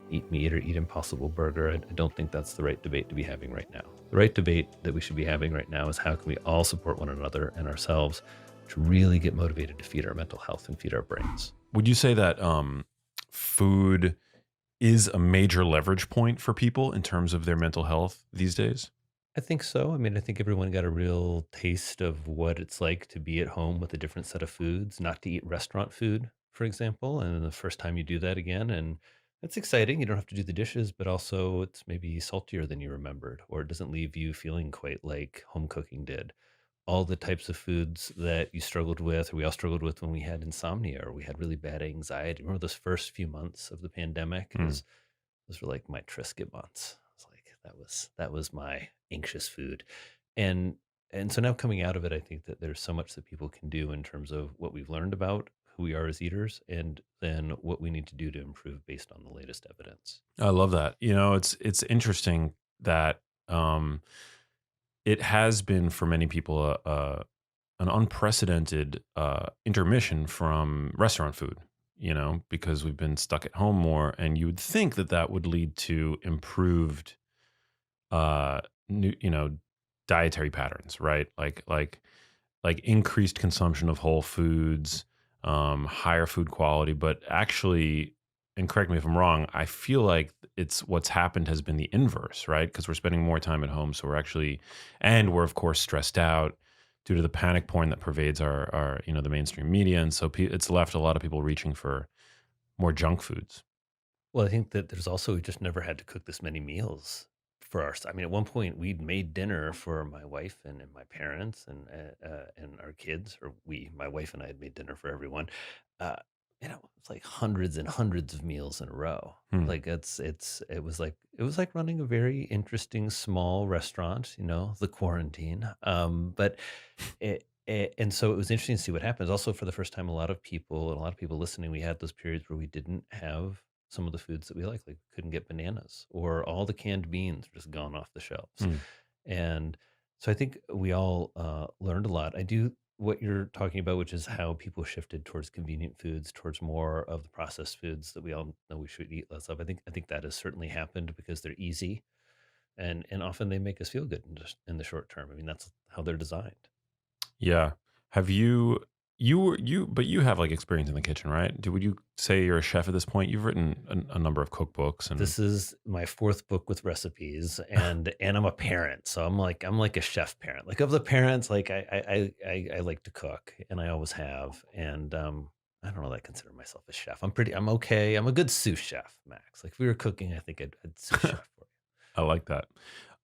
eat meat or eat Impossible Burger. I don't think that's the right debate to be having right now. The right debate that we should be having right now is how can we all support one another and ourselves to really get motivated to feed our mental health and feed our brains. Would you say that food is a major leverage point for people in terms of their mental health these days? I think so. I mean, I think everyone got a real taste of what it's like to be at home with a different set of foods, not to eat restaurant food, for example. And then the first time you do that again, and it's exciting. You don't have to do the dishes, but also it's maybe saltier than you remembered, or it doesn't leave you feeling quite like home cooking did. All the types of foods that you struggled with, or we all struggled with when we had insomnia or we had really bad anxiety. Remember those first few months of the pandemic? Mm. Those were like my Triscuit months. It's like that was my anxious food. And and so now coming out of it, I think that there's so much that people can do in terms of what we've learned about who we are as eaters and then what we need to do to improve based on the latest evidence. I love that. It's interesting that um, it has been for many people an unprecedented intermission from restaurant food. Because we've been stuck at home more, and you would think that that would lead to improved, uh, nu- you know, dietary patterns, right? Like increased consumption of whole foods, higher food quality. But actually, and correct me if I'm wrong, I feel like it's what's happened has been the inverse, right? Because we're spending more time at home, so and we're of course stressed out due to the panic porn that pervades our the mainstream media, and so it's left a lot of people reaching for more junk foods. Well, I think that there's also we just never had to cook this many meals for our. I mean, at one point we'd made dinner for my wife and my parents and our kids, or my wife and I had made dinner for everyone. Uh, it's like hundreds and hundreds of meals in a row. Hmm. Like it was like running a very interesting small restaurant. The quarantine. But and so it was interesting to see what happens. Also, for the first time, a lot of people listening, we had those periods where we didn't have some of the foods that we like couldn't get bananas or all the canned beans were just gone off the shelves. Hmm. And so I think we all learned a lot. I do what you're talking about, which is how people shifted towards convenient foods, towards more of the processed foods that we all know we should eat less of. I think that has certainly happened because they're easy and often they make us feel good in the short term. I mean, that's how they're designed. Yeah. Have but you have like experience in the kitchen, right? Would you say you're a chef at this point? You've written a number of cookbooks and This is my 4th book with recipes, and I'm a parent, so I'm like a chef parent. Like, of the parents, like, I like to cook, and I always have, and, I don't know that I consider myself a chef. I'm okay. I'm a good sous chef, Max. Like, if we were cooking, I think I'd sous chef for you. I like that.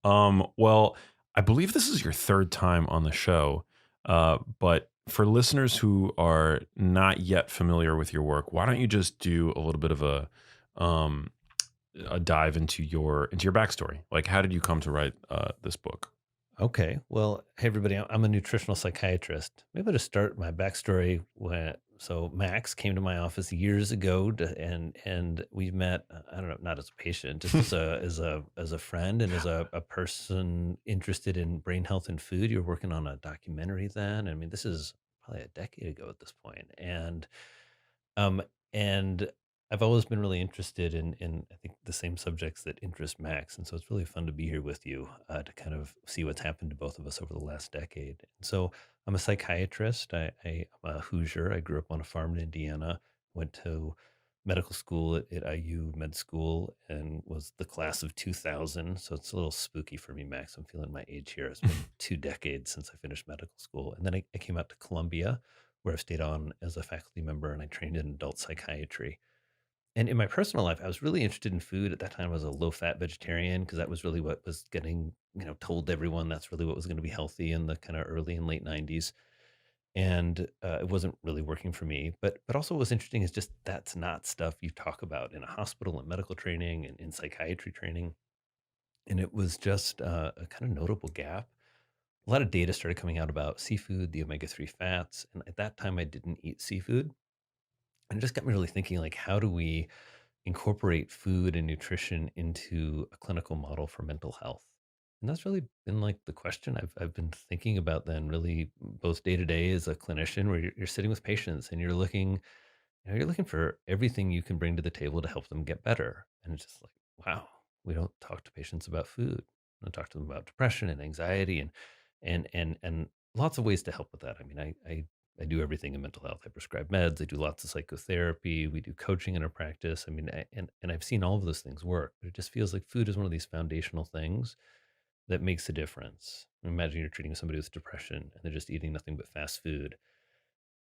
Well, I believe this is your third time on the show, but for listeners who are not yet familiar with your work, why don't you just do a little bit of um, a dive into your backstory? Like, how did you come to write this book? Okay. Well, hey everybody, I'm a nutritional psychiatrist. Maybe to start my backstory so Max came to my office years ago and we met, I don't know, not as a patient, just as a friend and as a person interested in brain health and food. You were working on a documentary then. I mean, this is probably a decade ago at this point. Um, and I've always been really interested in I think the same subjects that interest Max, and so it's really fun to be here with you to kind of see what's happened to both of us over the last decade. And so I'm a psychiatrist. I'm a Hoosier. I grew up on a farm in Indiana. Went to medical school at IU Med School and was the class of 2000. So it's a little spooky for me, Max. I'm feeling my age here. It's been 2 decades since I finished medical school, and then I came out to Columbia where I've stayed on as a faculty member and I trained in adult psychiatry. And in my personal life, I was really interested in food. At that time, I was a low fat vegetarian because that was really what was getting, told to everyone that's really what was going to be healthy in the kind of early and late 90s. And it wasn't really working for me. But also what was interesting is just that's not stuff you talk about in a hospital and medical training and in psychiatry training. And it was just a kind of notable gap. A lot of data started coming out about seafood, the omega-3 fats. And at that time, I didn't eat seafood. And it just got me really thinking, like, how do we incorporate food and nutrition into a clinical model for mental health? And that's really been like the question I've been thinking about then, really both day to day as a clinician, where you're sitting with patients and you're looking for everything you can bring to the table to help them get better. And it's just like, wow, we don't talk to patients about food. We don't talk to them about depression and anxiety and lots of ways to help with that. I mean, I do everything in mental health. I prescribe meds. I do lots of psychotherapy. We do coaching in our practice. I mean, and I've seen all of those things work, but it just feels like food is one of these foundational things that makes a difference. Imagine you're treating somebody with depression and they're just eating nothing but fast food.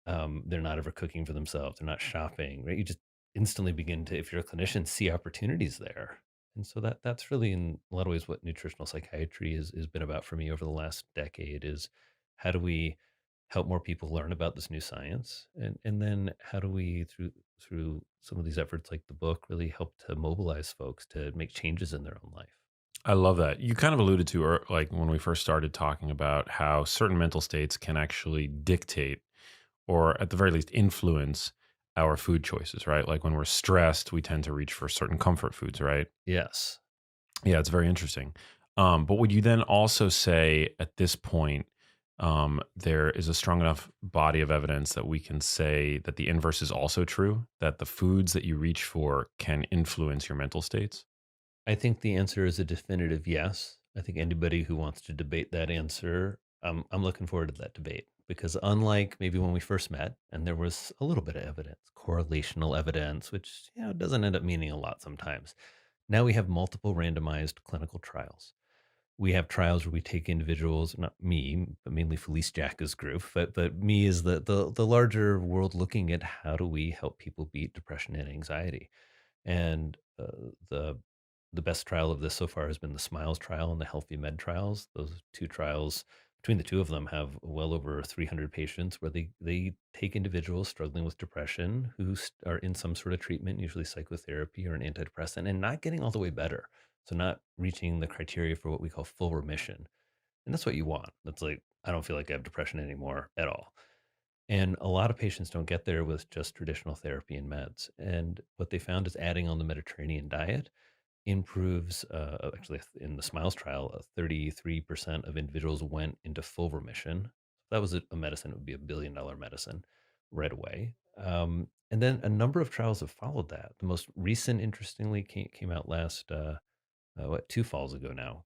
They're not ever cooking for themselves. They're not shopping, right? You just instantly begin to, if you're a clinician, see opportunities there. And so that's really in a lot of ways what nutritional psychiatry has been about for me over the last decade is how do we help more people learn about this new science? And then how do we through some of these efforts like the book really help to mobilize folks to make changes in their own life? I love that. You kind of alluded to, or like when we first started talking about how certain mental states can actually dictate, or at the very least influence our food choices, right? Like when we're stressed, we tend to reach for certain comfort foods, right? Yes. Yeah, it's very interesting. But would you then also say at this point, there is a strong enough body of evidence that we can say that the inverse is also true, that the foods that you reach for can influence your mental states? I think the answer is a definitive yes. I think anybody who wants to debate that answer, I'm looking forward to that debate because unlike maybe when we first met, and there was a little bit of evidence, correlational evidence, which doesn't end up meaning a lot sometimes. Now we have multiple randomized clinical trials. We have trials where we take individuals, not me, but mainly Felice Jacka's group, but me is the larger world looking at how do we help people beat depression and anxiety. And the best trial of this so far has been the Smiles trial and the Healthy Med trials. Those two trials, between the two of them, have well over 300 patients where they take individuals struggling with depression who are in some sort of treatment, usually psychotherapy or an antidepressant, and not getting all the way better. So not reaching the criteria for what we call full remission. And that's what you want. That's like, I don't feel like I have depression anymore at all. And a lot of patients don't get there with just traditional therapy and meds. And what they found is adding on the Mediterranean diet improves, actually, in the Smiles trial, 33% of individuals went into full remission. That was a medicine, it would be $1 billion medicine right away. And then a number of trials have followed that. The most recent, interestingly, came out last what 2 falls ago now,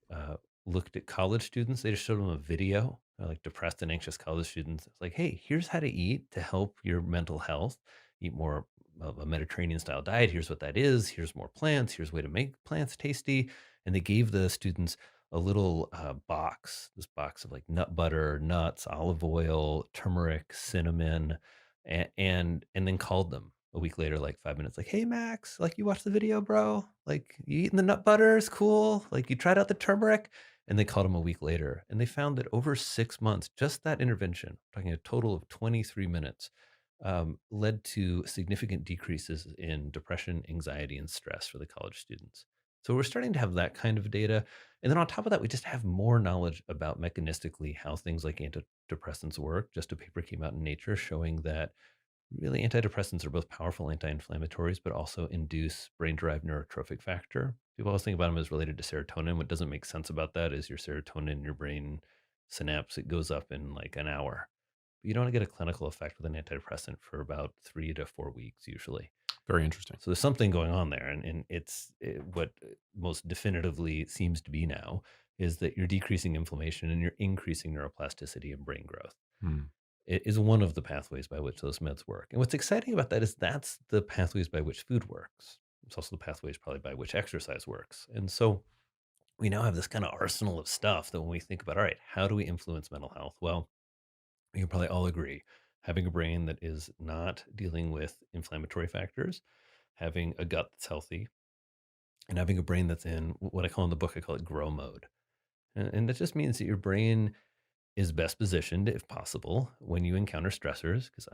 looked at college students. They just showed them a video, like depressed and anxious college students. It's like, hey, here's how to eat to help your mental health. Eat more of a Mediterranean style diet. Here's what that is. Here's more plants. Here's a way to make plants tasty. And they gave the students a little box, this box of like nut butter, nuts, olive oil, turmeric, cinnamon, and then called them a week later, like 5 minutes, like, hey Max, like you watched the video, bro. Like you eating the nut butter is cool. Like you tried out the turmeric. And they called him a week later. And they found that over 6 months, just that intervention, talking a total of 23 minutes, led to significant decreases in depression, anxiety, and stress for the college students. So we're starting to have that kind of data. And then on top of that, we just have more knowledge about mechanistically how things like antidepressants work. Just a paper came out in Nature showing that really antidepressants are both powerful anti-inflammatories, but also induce brain-derived neurotrophic factor. People always think about them as related to serotonin. What doesn't make sense about that is your serotonin in your brain synapse, it goes up in like an hour. You don't get a clinical effect with an antidepressant for about 3 to 4 weeks usually. Very interesting. So there's something going on there, and what most definitively seems to be now is that you're decreasing inflammation and you're increasing neuroplasticity and brain growth. Hmm. It is one of the pathways by which those meds work. And what's exciting about that is that's the pathways by which food works. It's also the pathways probably by which exercise works. And so we now have this kind of arsenal of stuff that when we think about, all right, how do we influence mental health? Well, we can probably all agree having a brain that is not dealing with inflammatory factors, having a gut that's healthy, and having a brain that's in what I call in the book, I call it grow mode. And that just means that your brain is best positioned, if possible, when you encounter stressors. Because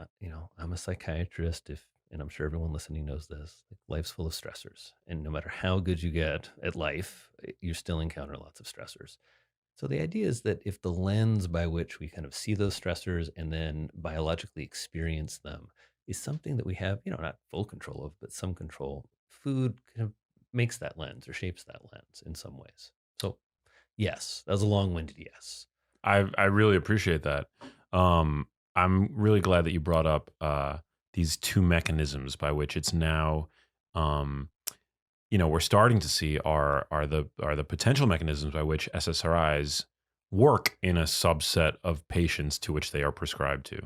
I'm a psychiatrist, and I'm sure everyone listening knows this. Like, life's full of stressors, and no matter how good you get at life, you still encounter lots of stressors. So the idea is that if the lens by which we kind of see those stressors and then biologically experience them is something that we have, not full control of, but some control, food kind of makes that lens or shapes that lens in some ways. So yes, that was a long-winded yes. I really appreciate that. I'm really glad that you brought up these two mechanisms by which it's now, um, we're starting to see are the potential mechanisms by which SSRIs work in a subset of patients to which they are prescribed to,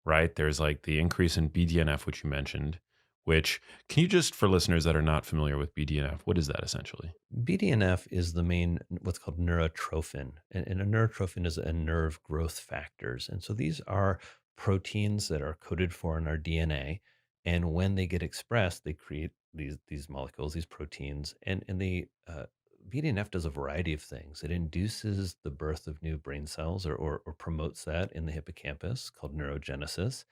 right? There's like the increase in BDNF, which you mentioned, which can you just, for listeners that are not familiar with BDNF, what is that essentially? BDNF is the main what's called neurotrophin, and a neurotrophin is a nerve growth factors, and so these are proteins that are coded for in our DNA, and when they get expressed, they create these molecules, these proteins, and the BDNF does a variety of things. It induces the birth of new brain cells, or promotes that in the hippocampus, called neurogenesis,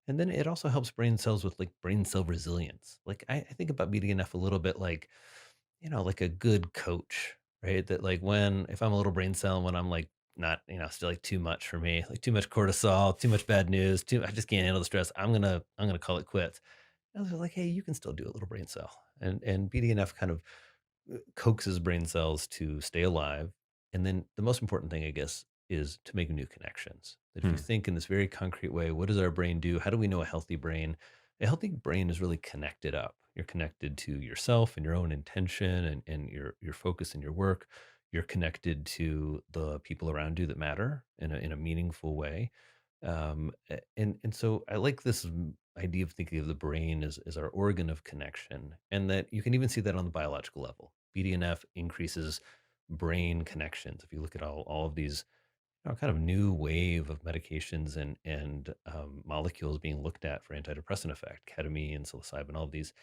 and then it also helps brain cells with like brain cell resilience. Like I think about BDNF a little bit like like a good coach, right? That like when if I'm a little brain cell, when I'm like not, still like too much for me, like too much cortisol, too much bad news, I just can't handle the stress. I'm gonna call it quits. And they're like, hey, you can still do a little brain cell. And BDNF kind of coaxes brain cells to stay alive. And then the most important thing, I guess, is to make new connections. That if you Hmm. think in this very concrete way, what does our brain do? How do we know a healthy brain? A healthy brain is really connected up. You're connected to yourself and your own intention and your focus in your work. You're connected to the people around you that matter in a meaningful way. And so I like this idea of thinking of the brain as our organ of connection, and that you can even see that on the biological level. BDNF increases brain connections. If you look at all of these kind of new wave of medications and molecules being looked at for antidepressant effect, ketamine, psilocybin, all of these,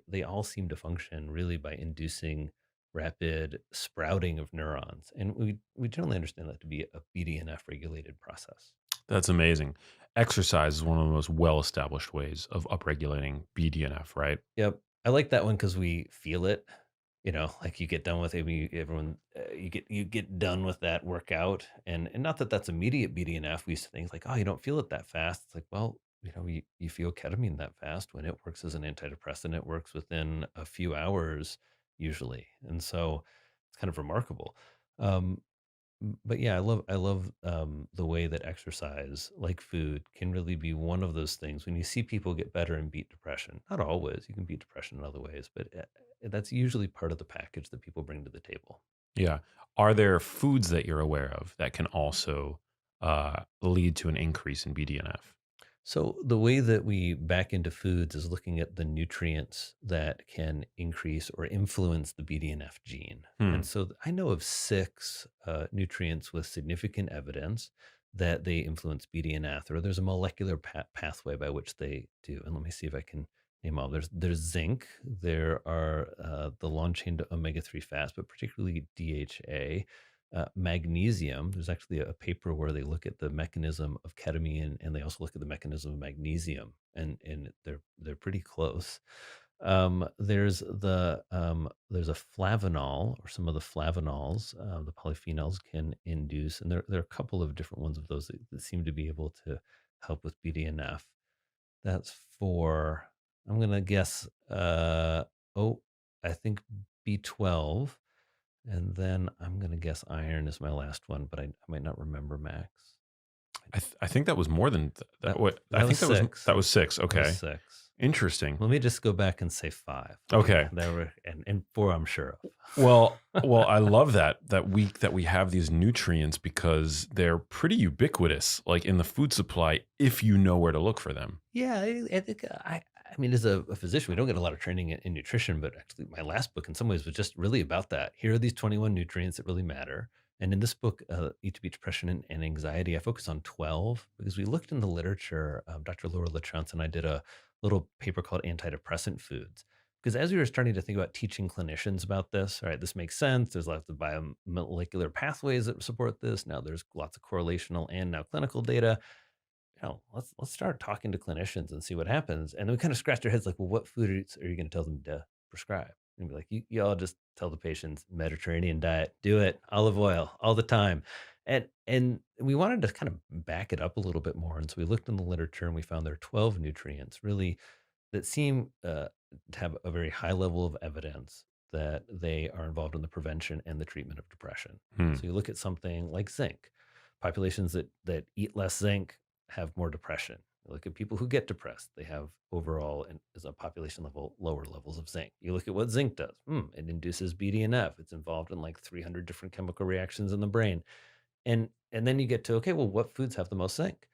they all seem to function really by inducing rapid sprouting of neurons, and we generally understand that to be a BDNF regulated process. That's amazing. Exercise is one of the most well-established ways of upregulating BDNF, right? Yep. I like that one because we feel it. Like you get done with it, you get done with that workout, and not that that's immediate BDNF. We used to think like, oh, you don't feel it that fast. It's like, well, you feel ketamine that fast when it works as an antidepressant. It works within a few hours usually, and so it's kind of remarkable. Um, but yeah, I love the way that exercise, like food, can really be one of those things. When you see people get better and beat depression, not always, you can beat depression in other ways, but that's usually part of the package that people bring to the table. Yeah. Are there foods that you're aware of that can also lead to an increase in BDNF? So the way that we back into foods is looking at the nutrients that can increase or influence the BDNF gene. And Hmm. so I know of six nutrients with significant evidence that they influence BDNF, or there's a molecular pathway by which they do. And let me see if I can name all. There's zinc. There are the long chain omega 3 fats, but particularly DHA. Magnesium. There's actually a paper where they look at the mechanism of ketamine, and they also look at the mechanism of magnesium, and they're pretty close. There's a flavanol, or some of the flavanols, the polyphenols can induce, and there are a couple of different ones of those that seem to be able to help with BDNF. That's for, I'm gonna guess, oh, I think B12, and then I'm gonna guess iron is my last one, but I might not remember Max. I think that was more than that. That What I that was think six. that was six. That was Okay, 6. interesting. Let me just go back and say 5. Yeah, Okay, there were, and 4 I'm sure well, of. I love that we have these nutrients because they're pretty ubiquitous, like in the food supply, if you know where to look for them. Yeah, I think I mean, as a physician, we don't get a lot of training in nutrition, but actually, my last book, in some ways, was just really about that. Here are these 21 nutrients that really matter. And in this book, Eat to Beat Depression and Anxiety, I focus on 12 because we looked in the literature. Dr. Laura LaChance and I did a little paper called Antidepressant Foods. Because as we were starting to think about teaching clinicians about this, all right, this makes sense. There's lots of biomolecular pathways that support this. Now there's lots of correlational and now clinical data. Let's start talking to clinicians and see what happens. And then we kind of scratched our heads like, well, what foods are you going to tell them to prescribe? And be like, you all just tell the patients Mediterranean diet, do it, olive oil all the time. And we wanted to kind of back it up a little bit more. And so we looked in the literature and we found there are 12 nutrients really that seem to have a very high level of evidence that they are involved in the prevention and the treatment of depression. Hmm. So you look at something like zinc. Populations that eat less zinc have more depression. You look at people who get depressed, they have overall, and as a population level, lower levels of zinc. You look at what zinc does. It induces BDNF. It's involved in like 300 different chemical reactions in the brain. And then you get to, okay, well, what foods have the most zinc?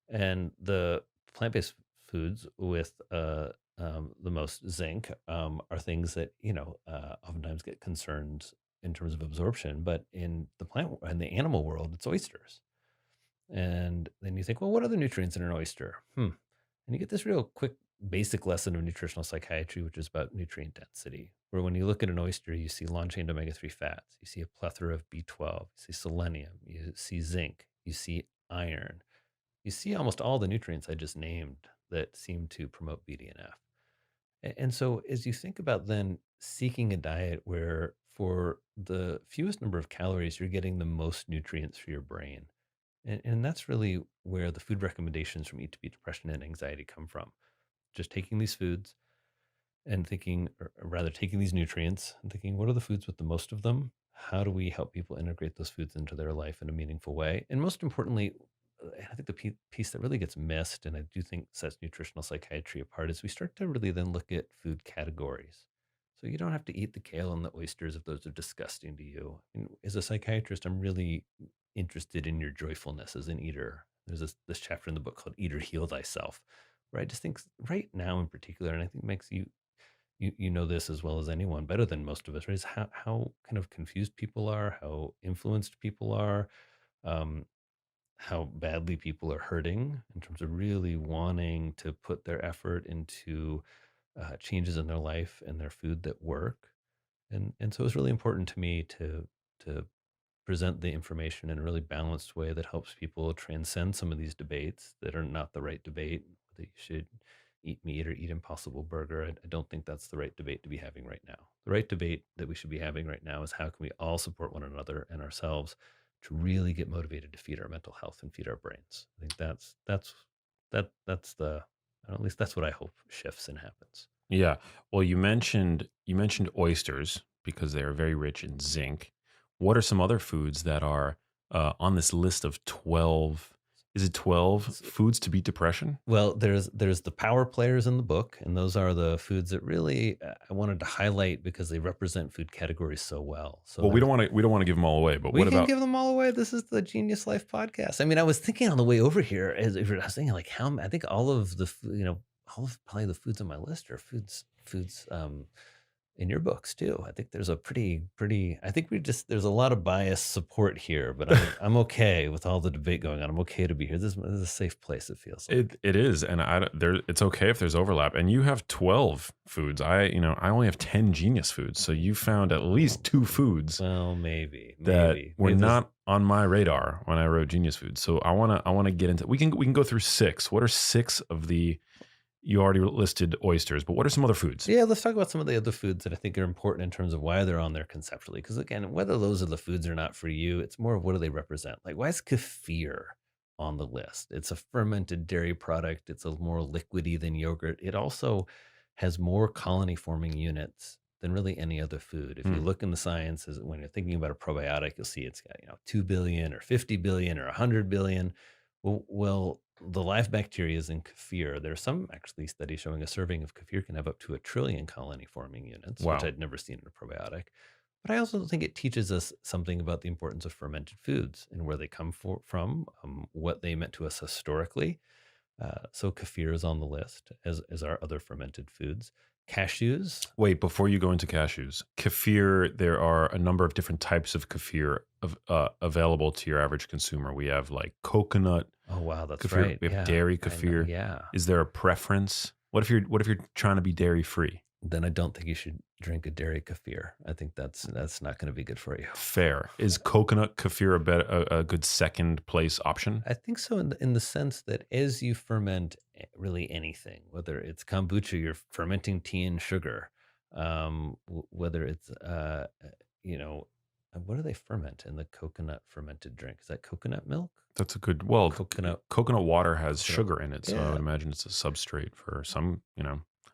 And the plant-based foods with the most zinc are things that oftentimes get concerned in terms of absorption. But in the animal world, it's oysters. And then you think, well, what are the nutrients in an oyster? And you get this real quick basic lesson of nutritional psychiatry, which is about nutrient density, where when you look at an oyster, you see long chain omega-3 fats, you see a plethora of B12, you see selenium, you see zinc, you see iron, you see almost all the nutrients I just named that seem to promote BDNF. And so as you think about then seeking a diet where for the fewest number of calories, you're getting the most nutrients for your brain. And that's really where the food recommendations from Eat to Beat Depression and Anxiety come from. Just taking these foods and thinking, or rather taking these nutrients and thinking, what are the foods with the most of them? How do we help people integrate those foods into their life in a meaningful way? And most importantly, I think the piece that really gets missed, and I do think sets nutritional psychiatry apart, is we start to really then look at food categories. So you don't have to eat the kale and the oysters if those are disgusting to you. And as a psychiatrist, I'm really interested in your joyfulness as an eater. There's this chapter in the book called Eat or Heal Thyself, where I just think right now in particular, and I think makes you know this as well as anyone, better than most of us, right? Is how kind of confused people are, how influenced people are, um, how badly people are hurting in terms of really wanting to put their effort into changes in their life and their food that work. And so it's really important to me to present the information in a really balanced way that helps people transcend some of these debates that are not the right debate, that you should eat meat or eat Impossible Burger. I don't think that's the right debate to be having right now. The right debate that we should be having right now is how can we all support one another and ourselves to really get motivated to feed our mental health and feed our brains. I think that's the, or at least that's what I hope shifts and happens. Yeah. Well, you mentioned oysters because they are very rich in zinc. What are some other foods that are on this list of 12? Is it 12 foods to beat depression? Well, there's the power players in the book, and those are the foods that really I wanted to highlight because they represent food categories so well. So Well, we there's don't want to we don't want to give them all away, but we what can about give them all away. This is the Genius Life podcast. I mean, I was thinking on the way over here, I was thinking like I think all of all of probably the foods on my list are foods in your books too. I think there's a pretty. I think there's a lot of bias support here, but I'm okay with all the debate going on. I'm okay to be here. This is a safe place. It feels like. it is, and it's okay if there's overlap. And you have 12 foods. I only have 10 genius foods. So you found at least two foods Well, maybe, that were maybe this. not on my radar when I wrote genius foods. So I want to get into, we can go through six. What are six of the, you already listed oysters, but what are some other foods? Yeah, let's talk about some of the other foods that I think are important in terms of why they're on there conceptually. Because again, whether those are the foods or not for you, it's more of what do they represent. Like, why is kefir on the list? It's a fermented dairy product. It's a more liquidy than yogurt. It also has more colony forming units than really any other food. If you Hmm. look in the sciences, when you're thinking about a probiotic, you'll see it's got 2 billion or 50 billion or 100 billion. Well, the live bacteria is in kefir. There are some actually studies showing a serving of kefir can have up to 1 trillion colony forming units, which Wow. I'd never seen in a probiotic. But I also think it teaches us something about the importance of fermented foods and where they come from, what they meant to us historically. So kefir is on the list, as are other fermented foods. Cashews. Wait, before you go into cashews, kefir, there are a number of different types of kefir available to your average consumer. We have like coconut Oh wow, that's kefir, right. we have Yeah, dairy I know. kefir. Yeah. Is there a preference? What if you're trying to be dairy free? Then I don't think you should drink a dairy kefir. I think that's not going to be good for you. Fair. Is coconut kefir a good second place option? I think so in the sense that as you ferment really anything, whether it's kombucha, you're fermenting tea and sugar, whether it's you know, what do they ferment in the coconut fermented drink? Is that coconut milk? That's a good, well, Coconut, coconut water has coconut. sugar in it, so I Yeah, would imagine it's a substrate for some.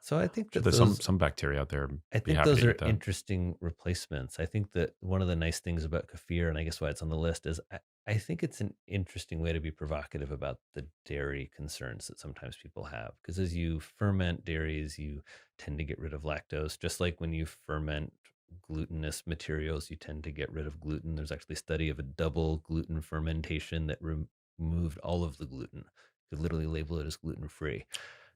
So I think Sure, that there's those some bacteria out there I be think happy those to are eat that. interesting replacements. I think that one of the nice things about kefir, and I guess why it's on the list, is I think it's an interesting way to be provocative about the dairy concerns that sometimes people have. Because as you ferment dairies, you tend to get rid of lactose, just like when you ferment glutinous materials, you tend to get rid of gluten. There's actually a study of a double gluten fermentation that removed all of the gluten. You could literally label it as gluten free.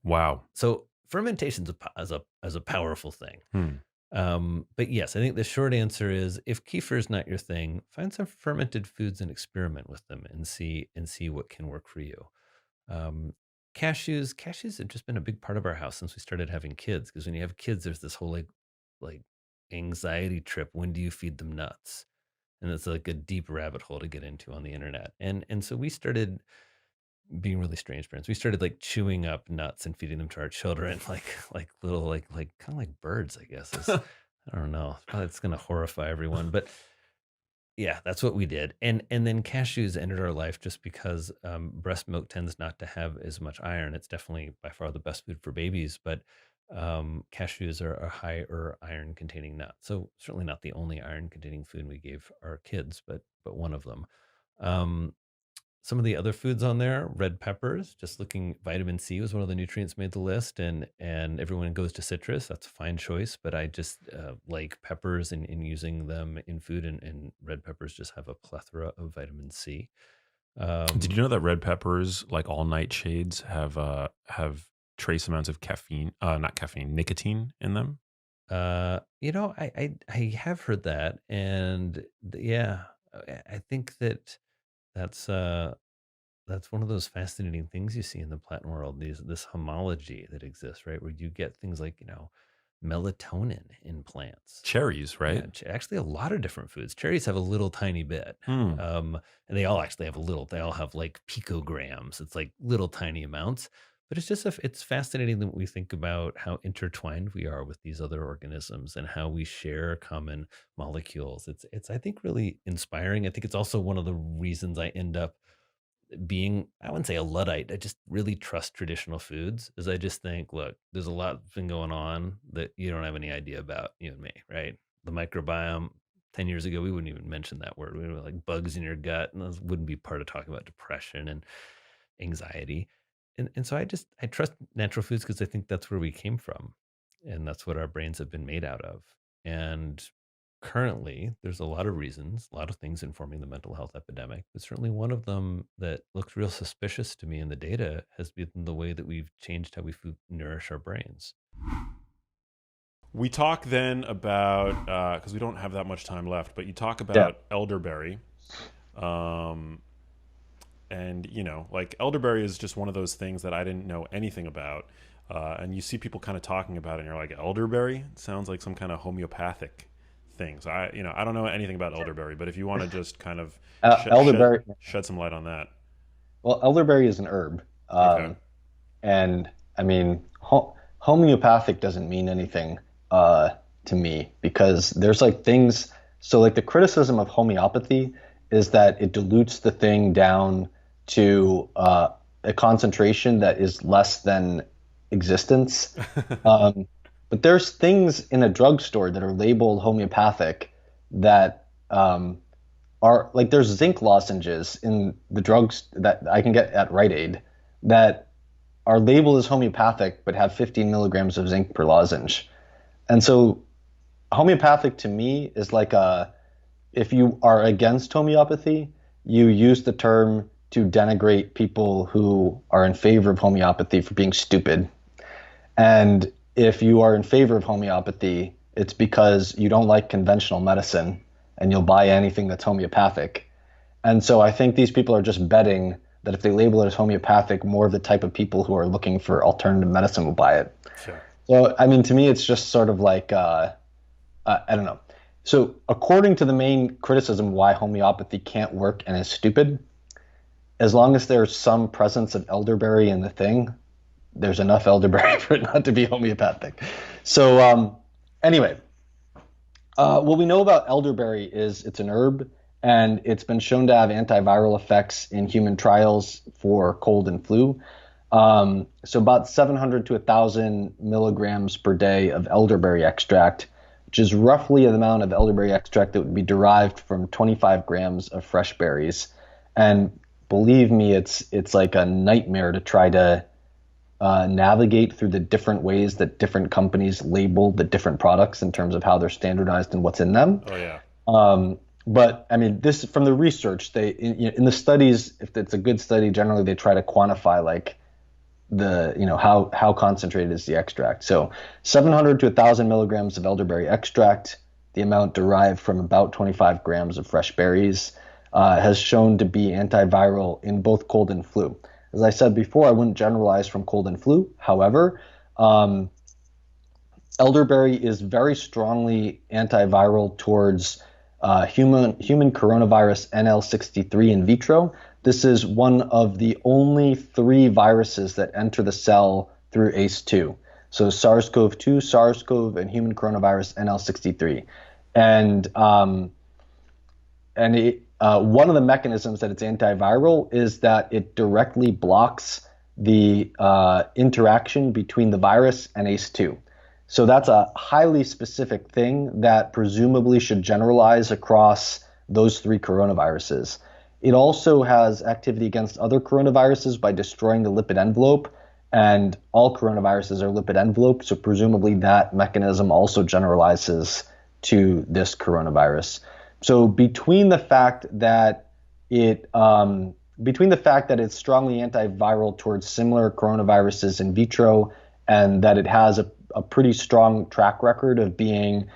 Wow. So fermentation's a powerful thing. Hmm. But yes, I think the short answer is if kefir is not your thing, find some fermented foods and experiment with them and see what can work for you. Um, cashews have just been a big part of our house since we started having kids. Because when you have kids, there's this whole like anxiety trip. When do you feed them nuts? And it's like a deep rabbit hole to get into on the internet. And so we started being really strange parents. We started like chewing up nuts and feeding them to our children, like little like kind of like birds, I guess. Is I don't know. Probably it's gonna horrify everyone, but yeah, that's what we did. And then cashews entered our life just because breast milk tends not to have as much iron. It's definitely by far the best food for babies, but cashews are a higher iron containing nut. So certainly not the only iron containing food we gave our kids, but one of them. Um, some of the other foods on there, red peppers, just looking, vitamin C was one of the nutrients made the list, and everyone goes to citrus. That's a fine choice, but I just like peppers and using them in food, and red peppers just have a plethora of vitamin C. Did Um, you know that red peppers, like all nightshades, have trace amounts of caffeine, not caffeine, nicotine in them? I have heard that, and yeah, I think that that's that's one of those fascinating things you see in the plant world, this homology that exists, right? Where you get things like, melatonin in plants. Cherries, Yeah, right? actually a lot of different foods. Cherries have a little tiny bit. Hmm. And they all actually have they all have like picograms. It's like little tiny amounts. But it's just it's fascinating that we think about how intertwined we are with these other organisms and how we share common molecules. It's I think really inspiring. I think it's also one of the reasons I end up being, I wouldn't say a Luddite. I just really trust traditional foods, as I just think, look, there's a lot been going on that you don't have any idea about, you and me, right? The microbiome, 10 years ago, we wouldn't even mention that word. We were like bugs in your gut, and those wouldn't be part of talking about depression and anxiety. And so I trust natural foods because I think that's where we came from. And that's what our brains have been made out of. And currently, there's a lot of reasons, a lot of things informing the mental health epidemic, but certainly one of them that looks real suspicious to me in the data has been the way that we've changed how we food nourish our brains. We talk then about because we don't have that much time left, but you talk Yeah. about elderberry, um, and like elderberry is just one of those things that I didn't know anything about, and you see people kind of talking about it, and you're like, elderberry? It sounds like some kind of homeopathic thing. So I don't know anything about elderberry, but if you want to just kind of Elderberry. shed some light on that. Well, elderberry is an herb, Okay. and I mean, homeopathic doesn't mean anything uh, to me because there's like things. So, like the criticism of homeopathy is that it dilutes the thing down to a concentration that is less than existence. Um, but there's things in a drugstore that are labeled homeopathic that are like there's zinc lozenges in the drugs that I can get at Rite Aid that are labeled as homeopathic but have 15 milligrams of zinc per lozenge. And so homeopathic to me is like if you are against homeopathy, you use the term to denigrate people who are in favor of homeopathy for being stupid. And if you are in favor of homeopathy, it's because you don't like conventional medicine and you'll buy anything that's homeopathic. And so I think these people are just betting that if they label it as homeopathic, more of the type of people who are looking for alternative medicine will buy it. Sure. So, I mean, to me, it's just sort of like, I don't know. So, according to the main criticism why homeopathy can't work and is stupid, as long as there's some presence of elderberry in the thing, there's enough elderberry for it not to be homeopathic. So, anyway, what we know about elderberry is it's an herb and it's been shown to have antiviral effects in human trials for cold and flu. So about 700 to 1,000 milligrams per day of elderberry extract, which is roughly the amount of elderberry extract that would be derived from 25 grams of fresh berries. And believe me, it's like a nightmare to try to navigate through the different ways that different companies label the different products in terms of how they're standardized and what's in them. Oh yeah. Um, but I mean, this from the research, in the studies, if it's a good study, generally they try to quantify like how concentrated is the extract. So 700 to 1,000 milligrams of elderberry extract, the amount derived from about 25 grams of fresh berries, has shown to be antiviral in both cold and flu. As I said before, I wouldn't generalize from cold and flu. However, um, elderberry is very strongly antiviral towards human coronavirus NL63 in vitro. This is one of the only 3 viruses that enter the cell through ACE2. So SARS-CoV-2, SARS-CoV, and human coronavirus NL63. One of the mechanisms that it's antiviral is that it directly blocks the interaction between the virus and ACE2. So that's a highly specific thing that presumably should generalize across those 3 coronaviruses. It also has activity against other coronaviruses by destroying the lipid envelope, and all coronaviruses are lipid envelope, so presumably that mechanism also generalizes to this coronavirus. So between the fact that it's strongly antiviral towards similar coronaviruses in vitro, and that it has a pretty strong track record of being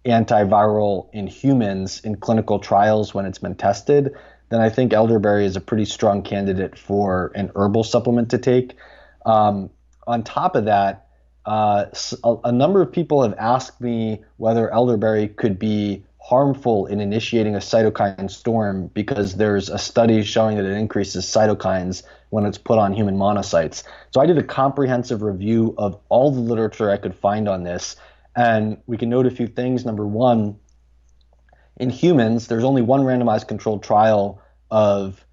antiviral in humans in clinical trials when it's been tested, then I think elderberry is a pretty strong candidate for an herbal supplement to take. On top of that, a number of people have asked me whether elderberry could be harmful in initiating a cytokine storm because there's a study showing that it increases cytokines when it's put on human monocytes. So I did a comprehensive review of all the literature I could find on this, and we can note a few things. Number one, in humans, there's only one randomized controlled trial of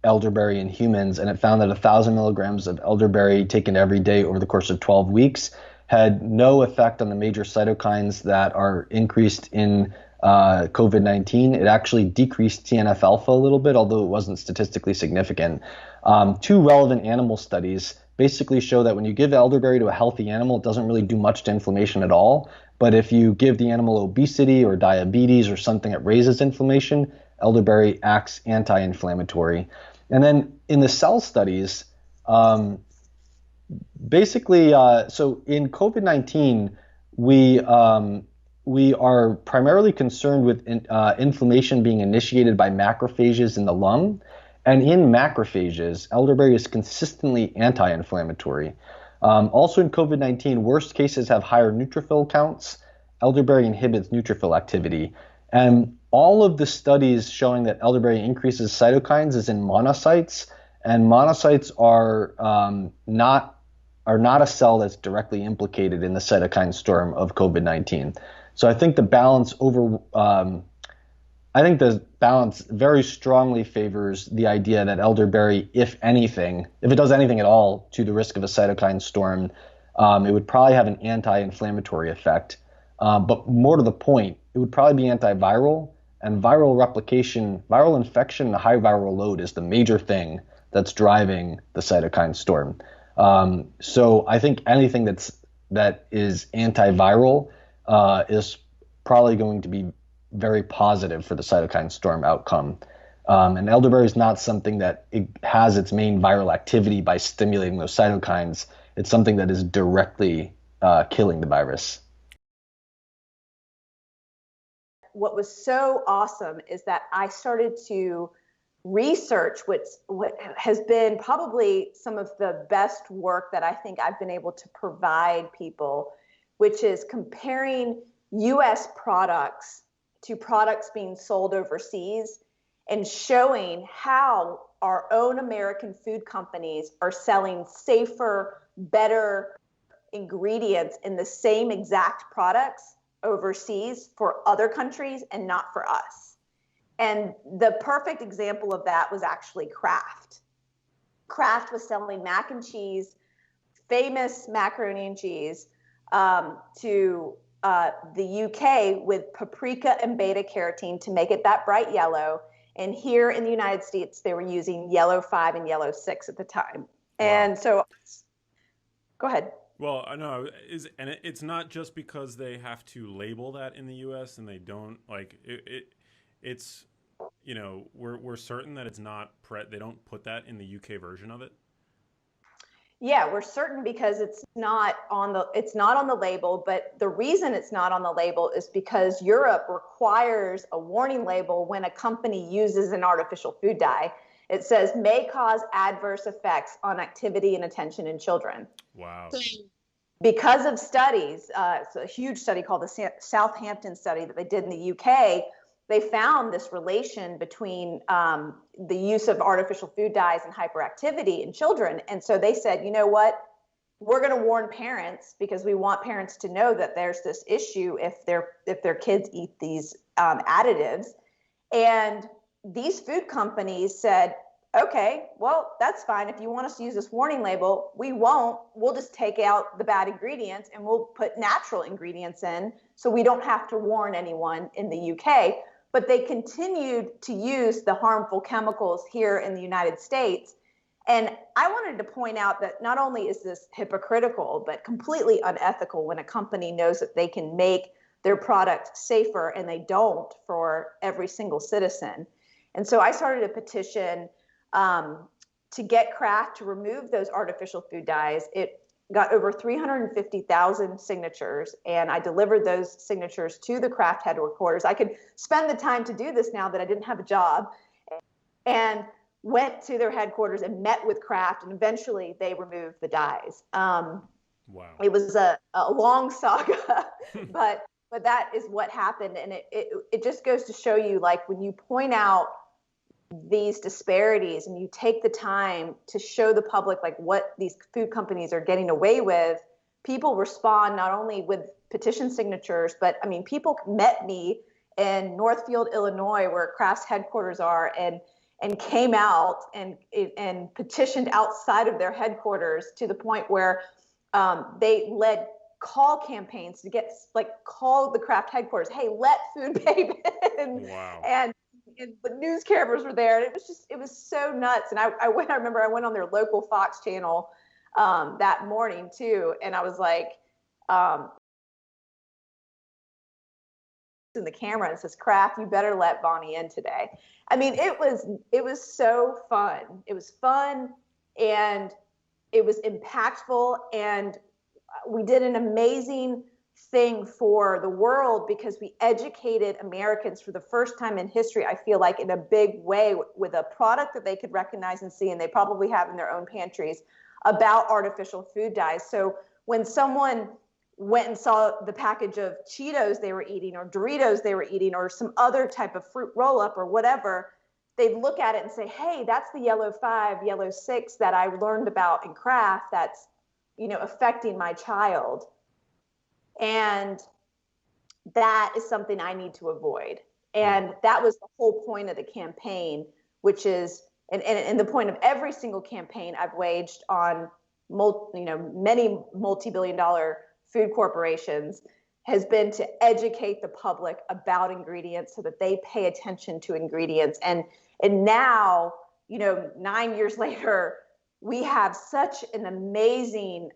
elderberry in humans, and it found that 1,000 milligrams of elderberry taken every day over the course of 12 weeks had no effect on the major cytokines that are increased in COVID-19. It actually decreased TNF alpha a little bit, although it wasn't statistically significant. 2 relevant animal studies basically show that when you give elderberry to a healthy animal, it doesn't really do much to inflammation at all. But if you give the animal obesity or diabetes or something that raises inflammation, elderberry acts anti-inflammatory. And then in the cell studies, so in COVID-19, we are primarily concerned with inflammation being initiated by macrophages in the lung. And in macrophages, elderberry is consistently anti-inflammatory. Also in COVID-19, worst cases have higher neutrophil counts. Elderberry inhibits neutrophil activity. And all of the studies showing that elderberry increases cytokines is in monocytes. And monocytes are not a cell that's directly implicated in the cytokine storm of COVID-19. So I think the balance very strongly favors the idea that elderberry, if it does anything at all to the risk of a cytokine storm, it would probably have an anti-inflammatory effect. But more to the point, it would probably be antiviral, and viral replication, viral infection, and high viral load is the major thing that's driving the cytokine storm. So I think anything that is antiviral is probably going to be very positive for the cytokine storm outcome. And elderberry is not something that it has its main viral activity by stimulating those cytokines. It's something that is directly killing the virus. What was so awesome is that I started to research what has been probably some of the best work that I think I've been able to provide people, which is comparing US products to products being sold overseas and showing how our own American food companies are selling safer, better ingredients in the same exact products overseas for other countries and not for us. And the perfect example of that was actually Kraft. Kraft was selling mac and cheese, famous macaroni and cheese, to the UK with paprika and beta carotene to make it that bright yellow. And here in the United States, they were using yellow 5 and yellow 6 at the time. Wow. And so, go ahead. Well, I know it's not just because they have to label that in the U.S. and they don't like it's, you know, we're certain that it's not they don't put that in the UK version of it. Yeah, we're certain because it's not on the label, but the reason it's not on the label is because Europe requires a warning label when a company uses an artificial food dye. It says may cause adverse effects on activity and attention in children. Wow. Because of studies, it's a huge study called the Southampton study that they did in the UK. They found this relation between the use of artificial food dyes and hyperactivity in children. And so they said, you know what, we're going to warn parents because we want parents to know that there's this issue if their kids eat these additives. And these food companies said, okay, well, that's fine. If you want us to use this warning label, we won't. We'll just take out the bad ingredients and we'll put natural ingredients in so we don't have to warn anyone in the UK. But they continued to use the harmful chemicals here in the United States. And I wanted to point out that not only is this hypocritical, but completely unethical when a company knows that they can make their product safer and they don't for every single citizen. And so I started a petition to get Kraft to remove those artificial food dyes. It got over 350,000 signatures, and I delivered those signatures to the Kraft headquarters. I could spend the time to do this now that I didn't have a job, and went to their headquarters and met with Kraft, and eventually they removed the dyes. Wow. It was a long saga, but that is what happened, and it just goes to show you, like, when you point out these disparities and you take the time to show the public like what these food companies are getting away with, people respond not only with petition signatures, but I mean, people met me in Northfield, Illinois, where Kraft's headquarters are, and came out and petitioned outside of their headquarters to the point where they led call campaigns to get, like, call the Kraft headquarters, hey, let food babe in. Wow. And the news cameras were there, and it was so nuts. And I remember I went on their local Fox channel that morning too, and I was like, in the camera, and says, Kraft, you better let Bonnie in today. I mean, it was so fun. It was fun, and it was impactful, and we did an amazing thing for the world because we educated Americans for the first time in history, I feel like, in a big way, with a product that they could recognize and see, and they probably have in their own pantries, about artificial food dyes. So when someone went and saw the package of Cheetos they were eating, or Doritos they were eating, or some other type of fruit roll-up or whatever, they'd look at it and say, hey, that's the yellow 5, yellow 6 that I learned about in Kraft that's, you know, affecting my child. And that is something I need to avoid. And that was the whole point of the campaign, which is, and the point of every single campaign I've waged on many multi-billion-dollar food corporations has been to educate the public about ingredients so that they pay attention to ingredients. And now, 9 years later, we have such an amazing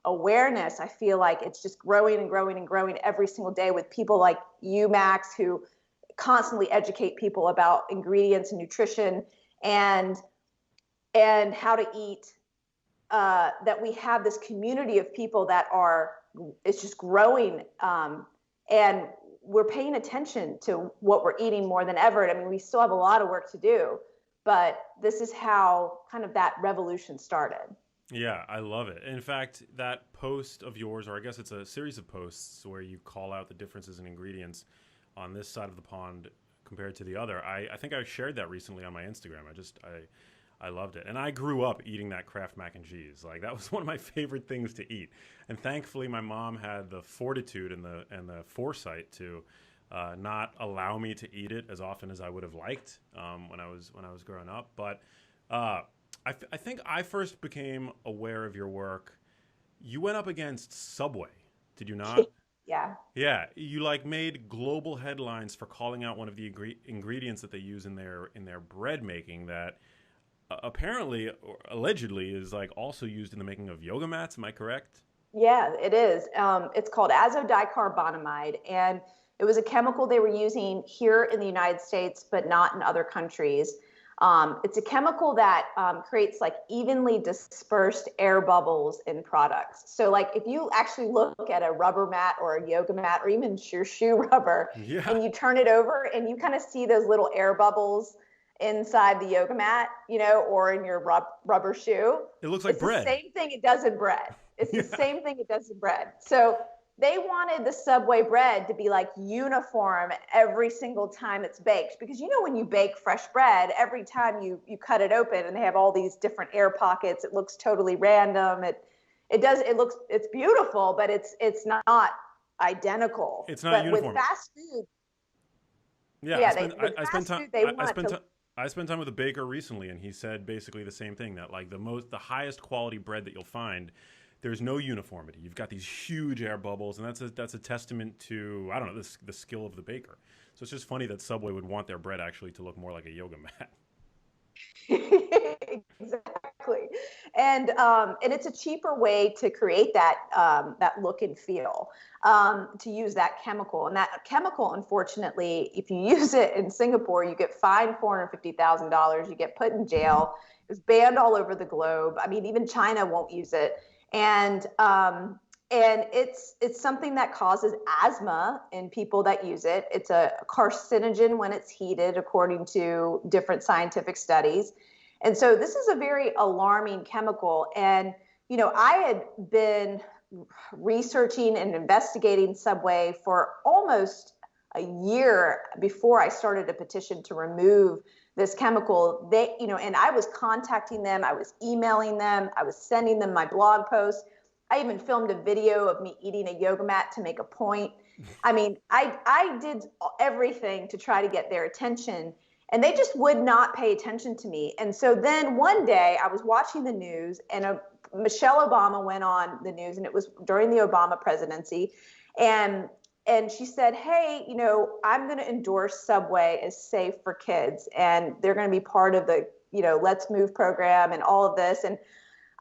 awareness. I feel like it's just growing and growing and growing every single day with people like you, Max, who constantly educate people about ingredients and nutrition and how to eat. That we have this community of people it's just growing, and we're paying attention to what we're eating more than ever. I mean, we still have a lot of work to do, but this is how kind of that revolution started. Yeah, I love it. In fact, that post of yours, or I guess it's a series of posts where you call out the differences in ingredients on this side of the pond compared to the other. I think I shared that recently on my Instagram. I loved it. And I grew up eating that Kraft mac and cheese. Like, that was one of my favorite things to eat. And thankfully, my mom had the fortitude and the foresight to not allow me to eat it as often as I would have liked when I was growing up. But I think I first became aware of your work. You went up against Subway, did you not? Yeah. Yeah, you like made global headlines for calling out one of the ingredients that they use in their bread making that apparently or allegedly is like also used in the making of yoga mats. Am I correct? Yeah, it is. It's called azodicarbonamide, and it was a chemical they were using here in the United States, but not in other countries. It's a chemical that creates like evenly dispersed air bubbles in products. So, like if you actually look at a rubber mat or a yoga mat or even your shoe rubber, Yeah. and you turn it over, and you kind of see those little air bubbles inside the yoga mat, or in your rubber shoe. It looks like It's bread. the same thing it does in bread. It's Yeah. the same thing it does in bread. So they wanted the Subway bread to be like uniform every single time it's baked, because when you bake fresh bread, every time you cut it open and they have all these different air pockets, it looks totally random. It's beautiful, but it's not identical. It's not But uniform. with fast food, Yeah, yeah, I spent time. they I want spent to. I spent time with a baker recently, and he said basically the same thing, that like the highest quality bread that you'll find, there's no uniformity. You've got these huge air bubbles, and that's a testament to, I don't know, the skill of the baker. So it's just funny that Subway would want their bread actually to look more like a yoga mat. Exactly, and it's a cheaper way to create that look and feel, to use that chemical. And that chemical, unfortunately, if you use it in Singapore, you get fined $450,000. You get put in jail. It's banned all over the globe. I mean, even China won't use it, and it's something that causes asthma in people that use it. It's a carcinogen when it's heated, according to different scientific studies. And so this is a very alarming chemical. And, I had been researching and investigating Subway for almost a year before I started a petition to remove this chemical. And I was contacting them, I was emailing them, I was sending them my blog posts. I even filmed a video of me eating a yoga mat to make a point. I mean, I did everything to try to get their attention, and they just would not pay attention to me. And so then one day I was watching the news, and Michelle Obama went on the news, and it was during the Obama presidency. And she said, hey, I'm going to endorse Subway as safe for kids, and they're going to be part of the, Let's Move program and all of this. And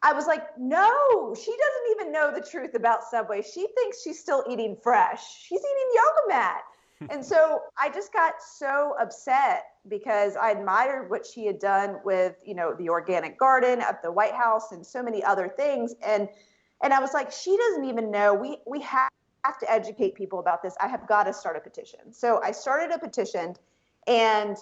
I was like, no, she doesn't even know the truth about Subway. She thinks she's still eating fresh. She's eating yoga mat. And so I just got so upset, because I admired what she had done with, the organic garden at the White House and so many other things. And I was like, she doesn't even know. We have to educate people about this. I have got to start a petition. So I started a petition, and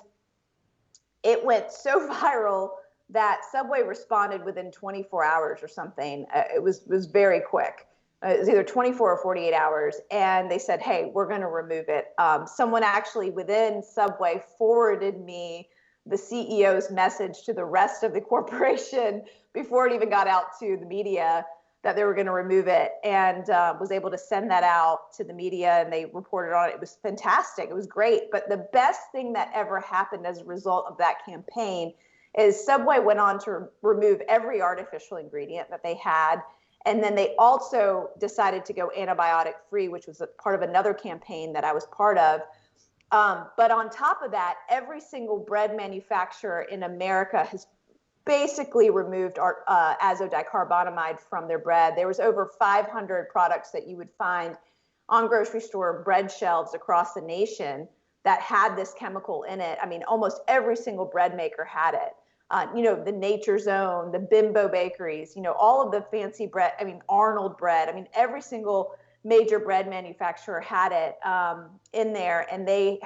it went so viral that Subway responded within 24 hours or something. It was very quick. It was either 24 or 48 hours. And they said, hey, we're going to remove it. Someone actually within Subway forwarded me the CEO's message to the rest of the corporation before it even got out to the media that they were going to remove it, and was able to send that out to the media, and they reported on it. It was fantastic. It was great. But the best thing that ever happened as a result of that campaign is Subway went on to remove every artificial ingredient that they had. And then they also decided to go antibiotic free, which was a part of another campaign that I was part of. But on top of that, every single bread manufacturer in America has basically removed azodicarbonamide from their bread. There was over 500 products that you would find on grocery store bread shelves across the nation that had this chemical in it. I mean, almost every single bread maker had it. The Nature Zone, the Bimbo bakeries, all of the fancy bread, Arnold bread, every single major bread manufacturer had it in there, and they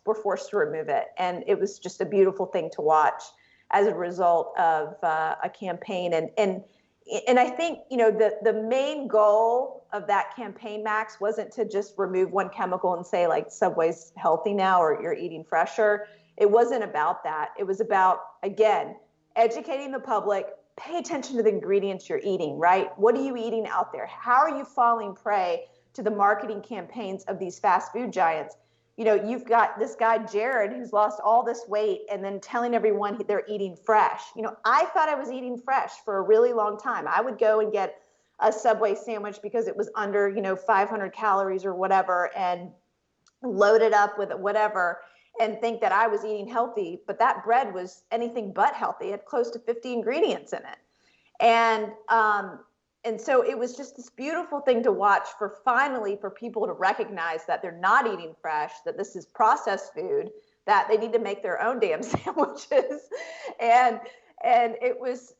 were forced to remove it. And it was just a beautiful thing to watch as a result of a campaign. And I think, the main goal of that campaign, Max, wasn't to just remove one chemical and say, like, Subway's healthy now or you're eating fresher. It wasn't about that. It was about, again, educating the public. Pay attention to the ingredients you're eating, right? What are you eating out there? How are you falling prey to the marketing campaigns of these fast food giants? you've got this guy, Jared, who's lost all this weight and then telling everyone they're eating fresh. I thought I was eating fresh for a really long time. I would go and get a Subway sandwich because it was under, 500 calories or whatever, and load it up with whatever and think that I was eating healthy. But that bread was anything but healthy. It had close to 50 ingredients in it. And so it was just this beautiful thing to watch for people to recognize that they're not eating fresh, that this is processed food, that they need to make their own damn sandwiches. and it was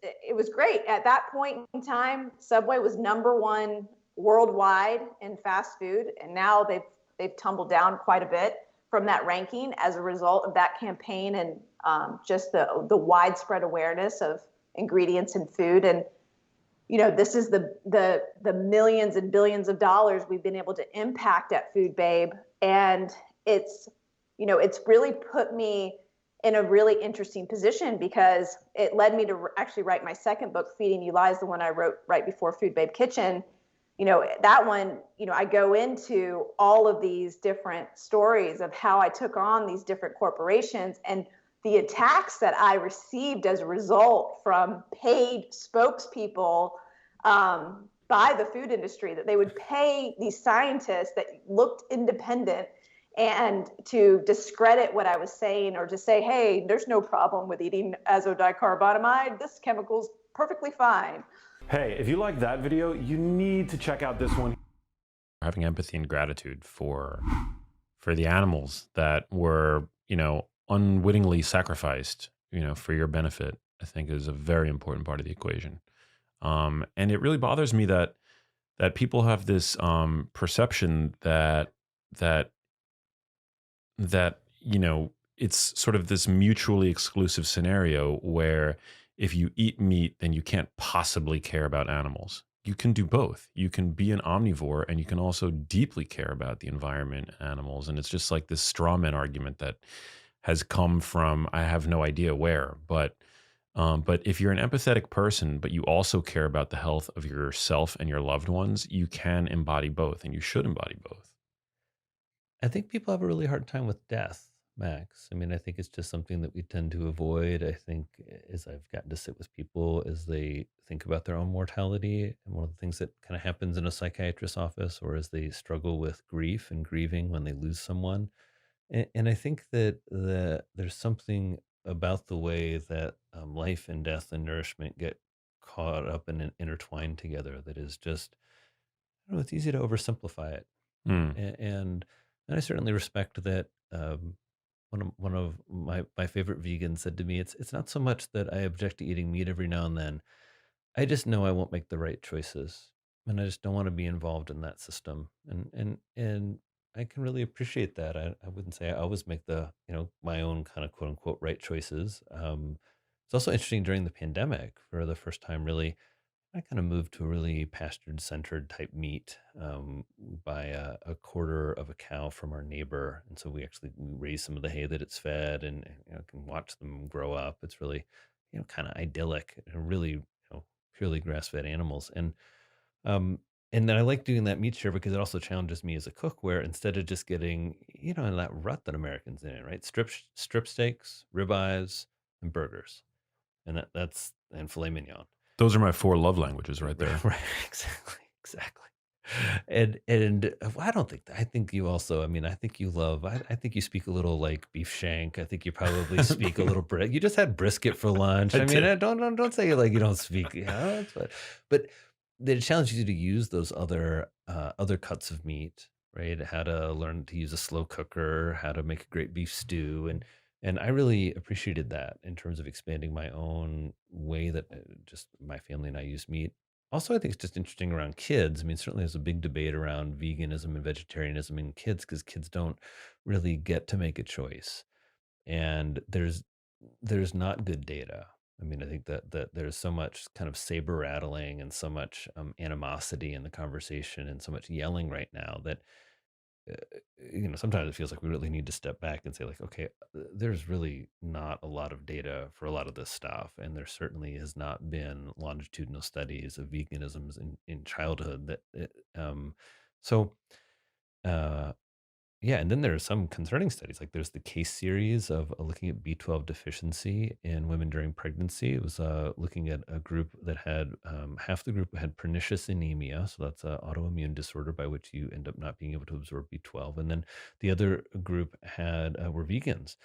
great. At that point in time, Subway was #1 worldwide in fast food, and now they've tumbled down quite a bit from that ranking as a result of that campaign and just the widespread awareness of ingredients in food. And this is the millions and billions of dollars we've been able to impact at Food Babe, and it's really put me in a really interesting position because it led me to actually write my second book, Feeding You Lies, the one I wrote right before Food Babe Kitchen. That one, I go into all of these different stories of how I took on these different corporations and the attacks that I received as a result from paid spokespeople by the food industry, that they would pay these scientists that looked independent and to discredit what I was saying, or to say, hey, there's no problem with eating azodicarbonamide. This chemical's perfectly fine. Hey, if you like that video, you need to check out this one. Having empathy and gratitude for the animals that were, unwittingly sacrificed, for your benefit, I think is a very important part of the equation. And it really bothers me that people have this perception that it's sort of this mutually exclusive scenario where if you eat meat, then you can't possibly care about animals. You can do both. You can be an omnivore and you can also deeply care about the environment, animals. And it's just like this straw man argument that has come from, I have no idea where, but if you're an empathetic person, but you also care about the health of yourself and your loved ones, you can embody both, and you should embody both. I think people have a really hard time with death, Max. I mean, I think it's just something that we tend to avoid. I think as I've gotten to sit with people as they think about their own mortality, and one of the things that kind of happens in a psychiatrist's office, or as they struggle with grief and grieving when they lose someone. And I think that there's something about the way that life and death and nourishment get caught up and intertwined together that is just, I don't know, it's easy to oversimplify it. Hmm. And I certainly respect that. One of my favorite vegans said to me, "It's not so much that I object to eating meat every now and then. I just know I won't make the right choices, and I just don't want to be involved in that system." And I can really appreciate that. I wouldn't say I always make the my own kind of quote unquote right choices. It's also interesting during the pandemic for the first time, really. I kind of moved to a really pastured centered type meat. We buy a quarter of a cow from our neighbor. And so we actually raise some of the hay that it's fed, and can watch them grow up. It's really, kind of idyllic and really, purely grass fed animals. Um, and then I like doing that meat share because it also challenges me as a cook, where instead of just getting, in that rut that Americans in, right? Strip steaks, ribeyes, and burgers. And filet mignon. Those are my 4 love languages right there. Right, exactly. And I don't think that. I think you also. I mean, I think you love. I think you speak a little like beef shank. I think you probably speak a little You just had brisket for lunch. I I mean, did. don't say like you don't speak. But they challenge you to use those other cuts of meat, right? How to learn to use a slow cooker, how to make a great beef stew, and I really appreciated that in terms of expanding my own way that just my family and I use meat. Also, I think it's just interesting around kids. I mean, certainly there's a big debate around veganism and vegetarianism in kids because kids don't really get to make a choice. And there's not good data. I mean, I think that there's so much kind of saber rattling and so much animosity in the conversation and so much yelling right now that uh, sometimes it feels like we really need to step back and say, like, okay, there's really not a lot of data for a lot of this stuff, and there certainly has not been longitudinal studies of veganisms in childhood that so uh Yeah, and then there are some concerning studies. Like there's the case series of looking at B12 deficiency in women during pregnancy. It was looking at a group that had half the group had pernicious anemia. So that's an autoimmune disorder by which you end up not being able to absorb B12. And then the other group had were vegans.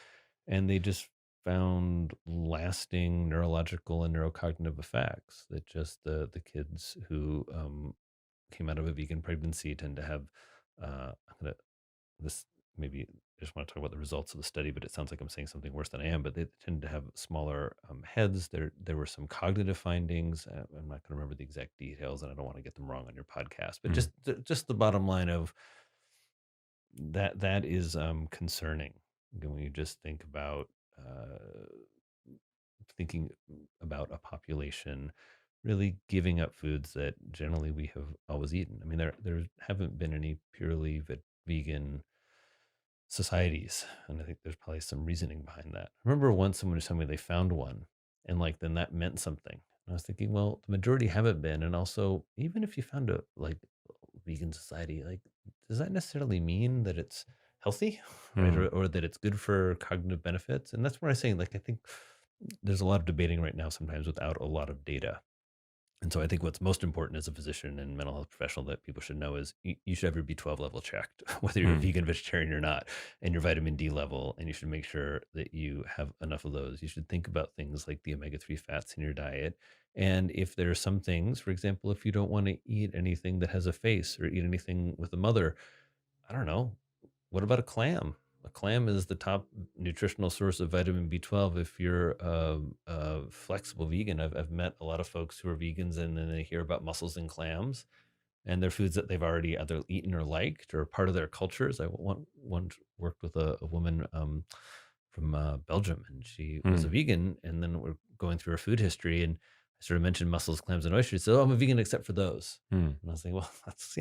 And they just found lasting neurological and neurocognitive effects that just the kids who came out of a vegan pregnancy tend to have I'm gonna this maybe I just want to talk about the results of the study, but it sounds like I'm saying something worse than I am. But they tend to have smaller heads. There were some cognitive findings. I'm not going to remember the exact details, and I don't want to get them wrong on your podcast. But Mm. just the bottom line of that is concerning when you just think about uh, thinking about a population really giving up foods that generally we have always eaten. I mean, there haven't been any purely vegan societies, and I think there's probably some reasoning behind that. I remember once someone was telling me they found one, and like then that meant something. And I was thinking, well, the majority haven't been, and also even if you found a like vegan society, like does that necessarily mean that it's healthy, right, Mm. or that it's good for cognitive benefits? And that's where I'm saying, like, I think there's a lot of debating right now, sometimes without a lot of data. And so I think what's most important as a physician and mental health professional that people should know is you should have your B12 level checked, whether you're a Mm. vegan, vegetarian or not, and your vitamin D level. And you should make sure that you have enough of those. You should think about things like the omega-3 fats in your diet. And if there are some things, for example, if you don't want to eat anything that has a face or eat anything with a mother, I don't know, what about a clam? A clam is the top nutritional source of vitamin B12 if you're a flexible vegan. I've met a lot of folks who are vegans and then they hear about mussels and clams and they're foods that they've already either eaten or liked or part of their cultures. I once worked with a woman from Belgium, and she was a Mm. vegan. And then we're going through her food history, and I sort of mentioned mussels, clams, and oysters. So, "Oh, I'm a vegan except for those." Mm. And I was like, "Well, that's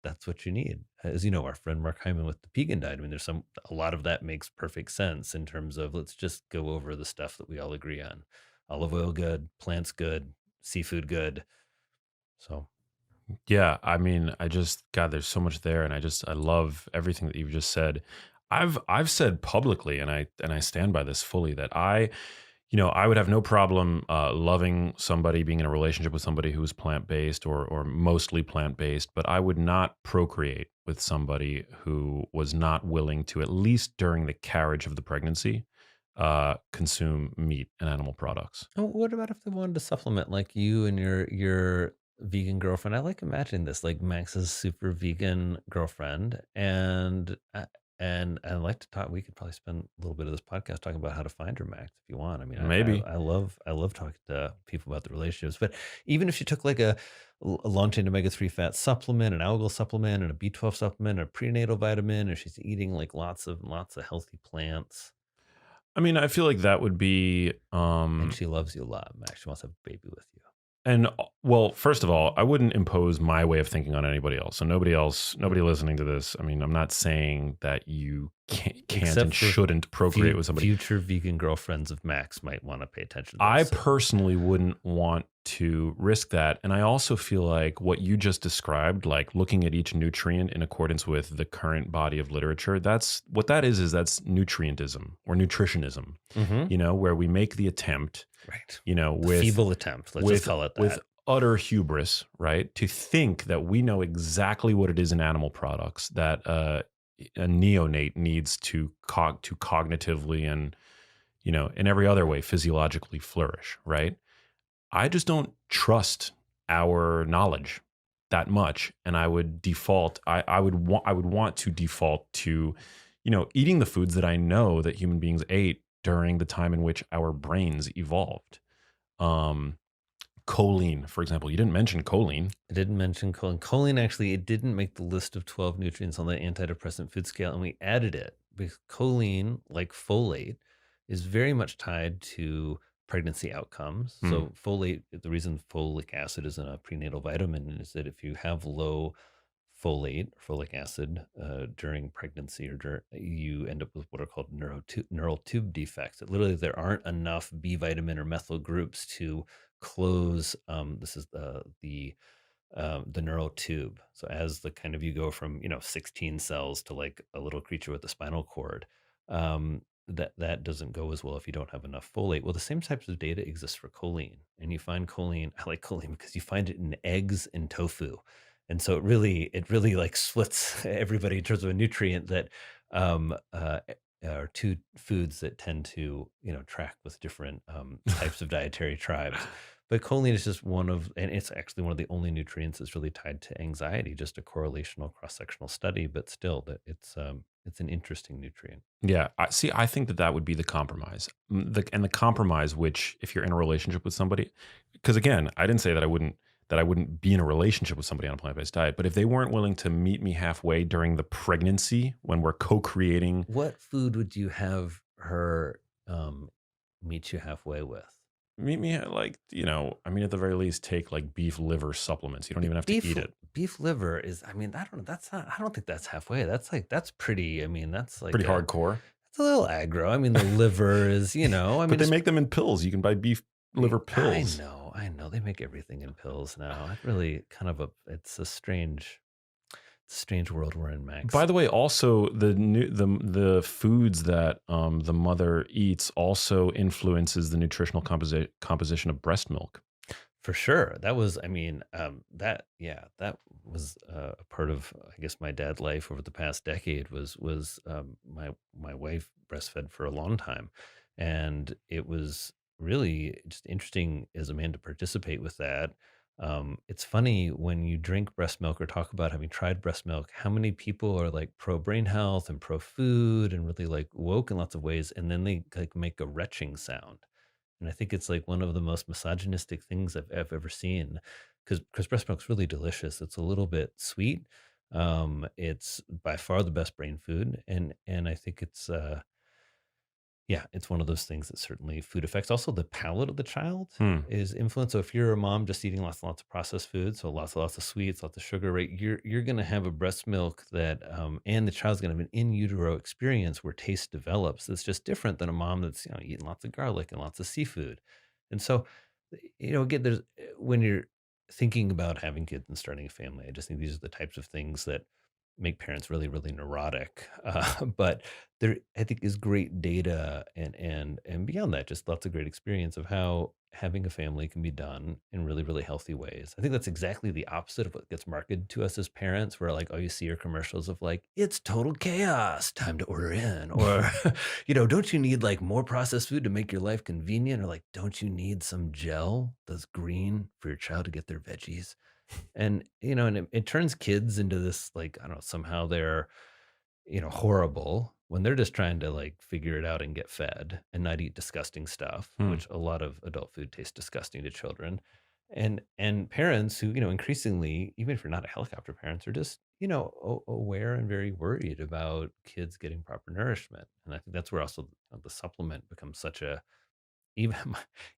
that's what you need." As you know, our friend Mark Hyman with the vegan diet. I mean, there's a lot of that makes perfect sense in terms of let's just go over the stuff that we all agree on: olive oil good, plants good, seafood good. So Yeah, I mean, God, there's so much there, and I love everything that you've just said. I've said publicly, and I stand by this fully that I would have no problem loving somebody, being in a relationship with somebody who is plant based or mostly plant based, but I would not procreate with somebody who was not willing to, at least during the carriage of the pregnancy, consume meat and animal products. oh, what about if they wanted to supplement like you and your vegan girlfriend? I like imagining this like Max's super vegan girlfriend, and I'd like to talk. We could probably spend a little bit of this podcast talking about how to find her, Max, if you want. I mean, Maybe. I love talking to people about the relationships. But even if she took like a long chain omega-3 fat supplement, an algal supplement, and a B12 supplement, a prenatal vitamin, and she's eating like lots of healthy plants, I mean, I feel like that would be and she loves you a lot, Max. She wants to have a baby with you. And well, first of all, I wouldn't impose my way of thinking on anybody else. So nobody listening to this. I mean, I'm not saying that you can't Except and for shouldn't procreate with somebody. future vegan girlfriends of Max might want to pay attention to I this. So, personally wouldn't want to risk that. And I also feel like what you just described, like looking at each nutrient in accordance with the current body of literature, that's what that is that's nutrientism or nutritionism, mhm, where we make the attempt, right. The with feeble attempt, let's just call it with that. utter hubris, right? To think that we know exactly what it is in animal products that a neonate needs to cognitively and in every other way physiologically flourish, right? I just don't trust our knowledge that much, and I would default. I would want to default to, eating the foods that I know that human beings ate during the time in which our brains evolved. Um, Choline, for example. You didn't mention choline. I didn't mention choline. Choline actually, it didn't make the list of 12 nutrients on the antidepressant food scale, and we added it because choline, like folate, is very much tied to pregnancy outcomes. Hmm. So folate, the reason folic acid is in a prenatal vitamin is that if you have low folate or folic acid during pregnancy you end up with what are called neural tube defects. That literally there aren't enough B vitamin or methyl groups to close. This is the the neural tube. So as the kind of you go from 16 cells to like a little creature with a spinal cord, that doesn't go as well if you don't have enough folate. Well, the same types of data exist for choline, and you find choline. I like choline because you find it in eggs and tofu, and so it really like splits everybody in terms of a nutrient that are two foods that tend to track with different types of dietary tribes. But choline is just and it's actually one of the only nutrients that's really tied to anxiety. Just a correlational cross-sectional study, but still, that it's an interesting nutrient. Yeah, I think that would be the compromise, and the compromise, which if you're in a relationship with somebody, because again, I didn't say that I wouldn't be in a relationship with somebody on a plant-based diet, but if they weren't willing to meet me halfway during the pregnancy when we're co-creating, What food would you have her meet you halfway with? meet me at like, I mean, at the very least, take like beef liver supplements. You don't even have to eat it. Beef liver is, I mean, I don't know. I don't think that's halfway. That's pretty, I mean, that's like Pretty hardcore. It's a little aggro. I mean, the liver is, I mean, But they make them in pills. You can buy beef liver pills. I know. They make everything in pills now. It really it's a strange world we're in, Max. By the way, also the foods that the mother eats also influences the nutritional composition of breast milk. For sure. That was, I mean, that was a part of, I guess, my dad's life over the past decade was my wife breastfed for a long time. And it was really just interesting as a man to participate with that. It's funny when you drink breast milk or talk about having tried breast milk, how many people are like pro brain health and pro food and really like woke in lots of ways. And then they like make a retching sound. And I think it's like one of the most misogynistic things I've ever seen, because breast milk's really delicious. It's a little bit sweet. It's by far the best brain food, and I think it's one of those things that certainly food affects. Also, the palate of the child is influenced. So if you're a mom just eating lots and lots of processed food, so lots of sweets, lots of sugar, right? You're going to have a breast milk that, and the child's going to have an in utero experience where taste develops. That's just different than a mom that's eating lots of garlic and lots of seafood. And so, again, there's when you're thinking about having kids and starting a family, I just think these are the types of things that make parents really, really neurotic. But there, I think, is great data and beyond that, just lots of great experience of how having a family can be done in really, really healthy ways. I think that's exactly the opposite of what gets marketed to us as parents, where like, oh, you see your commercials of like, it's total chaos, time to order in, or don't you need like more processed food to make your life convenient, or like, don't you need some gel that's green for your child to get their veggies? And it turns kids into this, like, I don't know, somehow they're horrible when they're just trying to like figure it out and get fed and not eat disgusting stuff, which a lot of adult food tastes disgusting to children. And parents who increasingly, even if you're not a helicopter parents, are just aware and very worried about kids getting proper nourishment. And I think that's where also the supplement becomes such a, even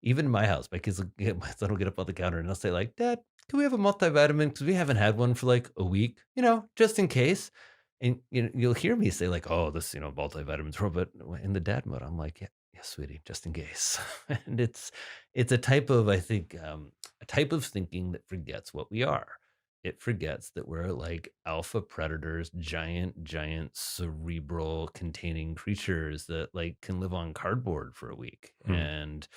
even in my house, my kids my son will get up on the counter and they'll say like, "Dad, can we have a multivitamin? Because we haven't had one for like a week, just in case." And you'll hear me say like, "Oh, this multivitamins," but in the dad mode, I'm like, "Yeah, yeah, sweetie, just in case." And it's a type of, I think, a type of thinking that forgets what we are. It forgets that we're like alpha predators, giant cerebral containing creatures that like can live on cardboard for a week, and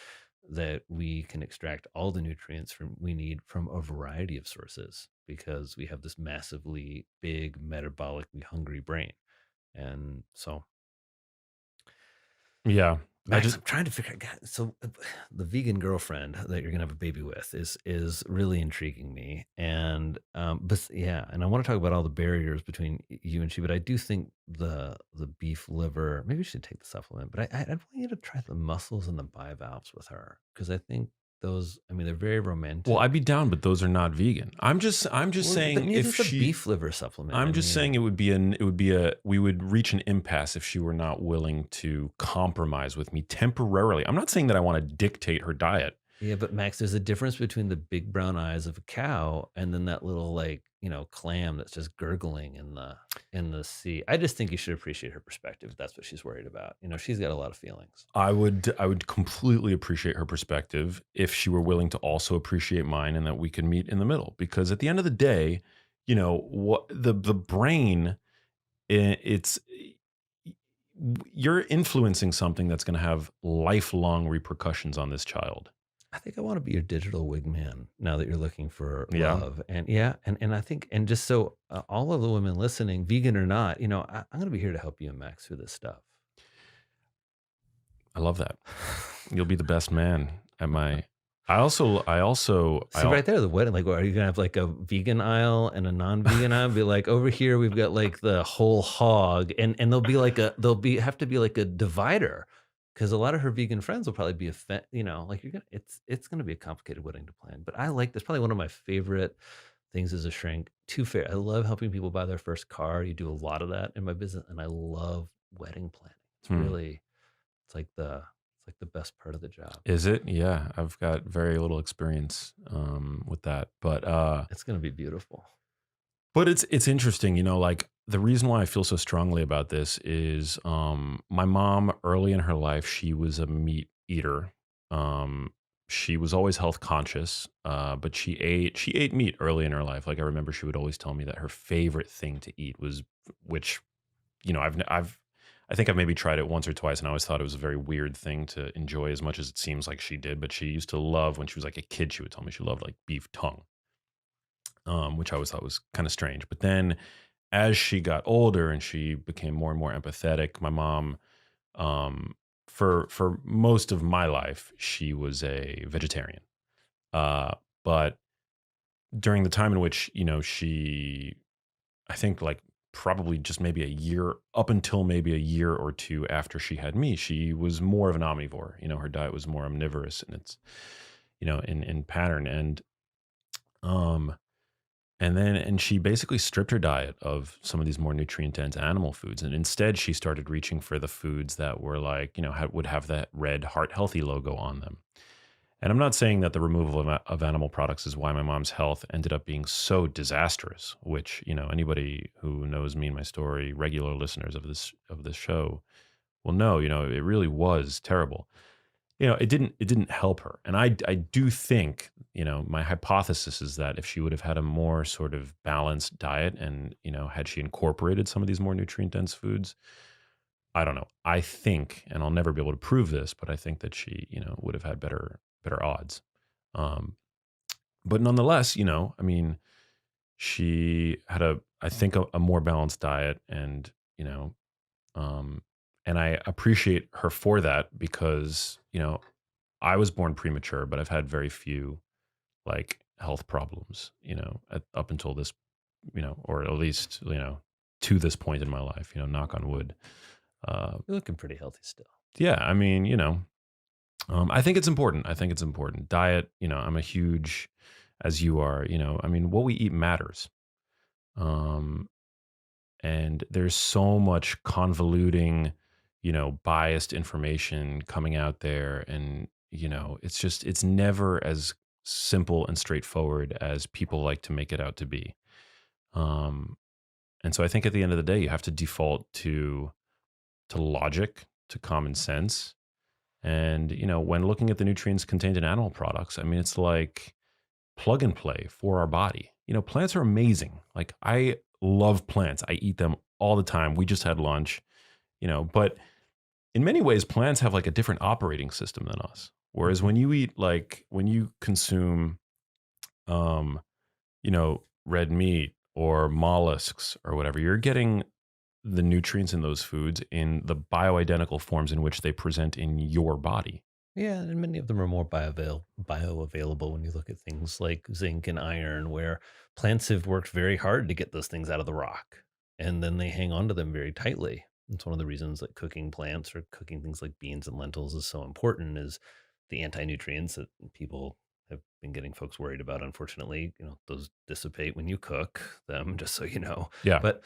that we can extract all the nutrients we need from a variety of sources because we have this massively big metabolically hungry brain. And so Yeah. Max, I'm trying to figure out. God, so the vegan girlfriend that you're gonna have a baby with is really intriguing me, and but yeah, and I want to talk about all the barriers between you and she. But I do think the beef liver. Maybe you should take the supplement. But I'd want you to try the mussels and the bivalves with her because I think those. I mean, they're very romantic. Well, I'd be down, but those are not vegan. I'm just saying if she beef liver supplement. I'm just saying we would reach an impasse if she were not willing to compromise with me temporarily. I'm not saying that I want to dictate her diet. Yeah, but Max, there's a difference between the big brown eyes of a cow and then that little like, clam that's just gurgling in the sea. I just think you should appreciate her perspective. If that's what she's worried about. She's got a lot of feelings. I would completely appreciate her perspective if she were willing to also appreciate mine and that we could meet in the middle. Because at the end of the day, what the brain, it's you're influencing something that's going to have lifelong repercussions on this child. I think I want to be your digital wingman now that you're looking for Yeah, love. And yeah, and I think, and just so all of the women listening, vegan or not, I'm going to be here to help you and Max through this stuff. I love that. You'll be the best man at my. I See right there, the wedding. Like, what, are you gonna have like a vegan aisle and a non-vegan aisle? Be like, over here we've got like the whole hog, and have to be like a divider, because a lot of her vegan friends will probably be like you're gonna it's gonna be a complicated wedding to plan. But I like that's probably one of my favorite things as a shrink. Too fair. I love helping people buy their first car. You do a lot of that in my business, and I love wedding planning. It's Hmm. really it's like the best part of the job. Is it? Yeah, I've got very little experience with that, It's gonna be beautiful. but it's interesting, like the reason why I feel so strongly about this is my mom early in her life, she was a meat eater. Um, she was always health conscious, but she ate meat early in her life. Like I remember she would always tell me that her favorite thing to eat was, which I think I've maybe tried it once or twice, and I always thought it was a very weird thing to enjoy as much as it seems like she did. But she used to love, when she was like a kid, she would tell me she loved like beef tongue, which I always thought was kind of strange. But then as she got older and she became more and more empathetic, my mom, um, for most of my life, she was a vegetarian. Uh, but during the time in which she, I think like probably just maybe a year, up until maybe a year or two after she had me, she was more of an omnivore. Her diet was more omnivorous in its in pattern. Um and she basically stripped her diet of some of these more nutrient dense animal foods, and instead she started reaching for the foods that were like would have that red heart healthy logo on them. And I'm not saying that the removal of animal products is why my mom's health ended up being so disastrous, which, anybody who knows me and my story, regular listeners of this show will know, it really was terrible. It didn't help her. And I do think, my hypothesis is that if she would have had a more sort of balanced diet and, had she incorporated some of these more nutrient dense foods, I don't know. I think, and I'll never be able to prove this, but I think that she, would have had better odds. Um, but nonetheless, I mean, she had I think a more balanced diet, and um, and I appreciate her for that because I was born premature, but I've had very few like health problems, up until this, or at least to this point in my life, knock on wood. You're looking pretty healthy still. Yeah, I mean, I think it's important. I think it's important. Diet, I'm a huge, as you are, I mean, what we eat matters. Um, and there's so much convoluting, biased information coming out there. And, it's never as simple and straightforward as people like to make it out to be. Um, and so I think at the end of the day, you have to default to logic, to common sense. And, when looking at the nutrients contained in animal products, I mean, it's like plug and play for our body. Plants are amazing. Like, I love plants. I eat them all the time. We just had lunch, but in many ways, plants have like a different operating system than us. Whereas Mhm. when you consume, um, red meat or mollusks or whatever, you're getting the nutrients in those foods in the bioidentical forms in which they present in your body. Yeah, and many of them are more bioavailable when you look at things like zinc and iron, where plants have worked very hard to get those things out of the rock, and then they hang on to them very tightly. It's one of the reasons that cooking plants or cooking things like beans and lentils is so important is the anti-nutrients that people have been getting folks worried about. Unfortunately, those dissipate when you cook them, just so you know. Yeah. But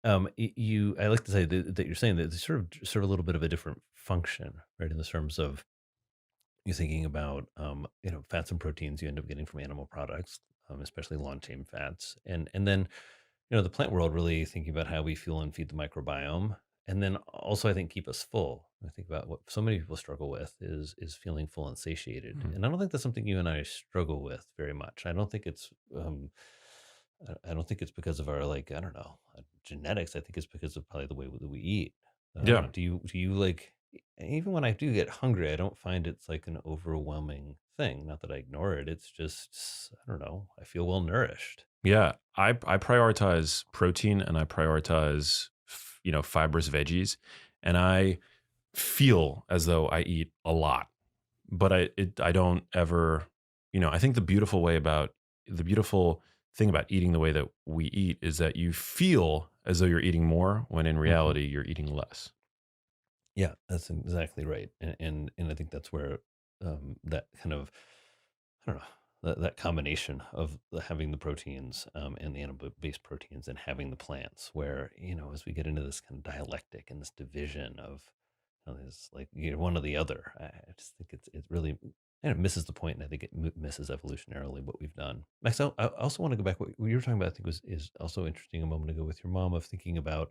I like to say that you're saying that they sort of serve a little bit of a different function, right? In the terms of you're thinking about, fats and proteins you end up getting from animal products, especially long chain fats, and then the plant world really thinking about how we fuel and feed the microbiome, and then also I think keep us full. I think about what so many people struggle with is feeling full and satiated, Mhm. and I don't think that's something you and I struggle with very much. I don't think it's I don't think it's because of our, like, I don't know, genetics. I think it's because of probably the way that we eat. I don't Yeah. know. Do you like even when I do get hungry, I don't find it's like an overwhelming thing. Not that I ignore it. It's just I don't know. I feel well nourished. Yeah, I prioritize protein and I prioritize fibrous veggies, and I feel as though I eat a lot, but I don't ever, I think the beautiful thing about eating the way that we eat is that you feel as though you're eating more when in Mhm. reality you're eating less. Yeah, that's exactly right. And I think that's where that kind of I don't know that combination of having the proteins and the animal-based proteins and having the plants, where as we get into this kind of dialectic and this division of this like one or the other, I just think it really misses the point, and I think it misses evolutionarily what we've done. Max, I also want to go back. What you were talking about, I think, was is also interesting a moment ago with your mom of thinking about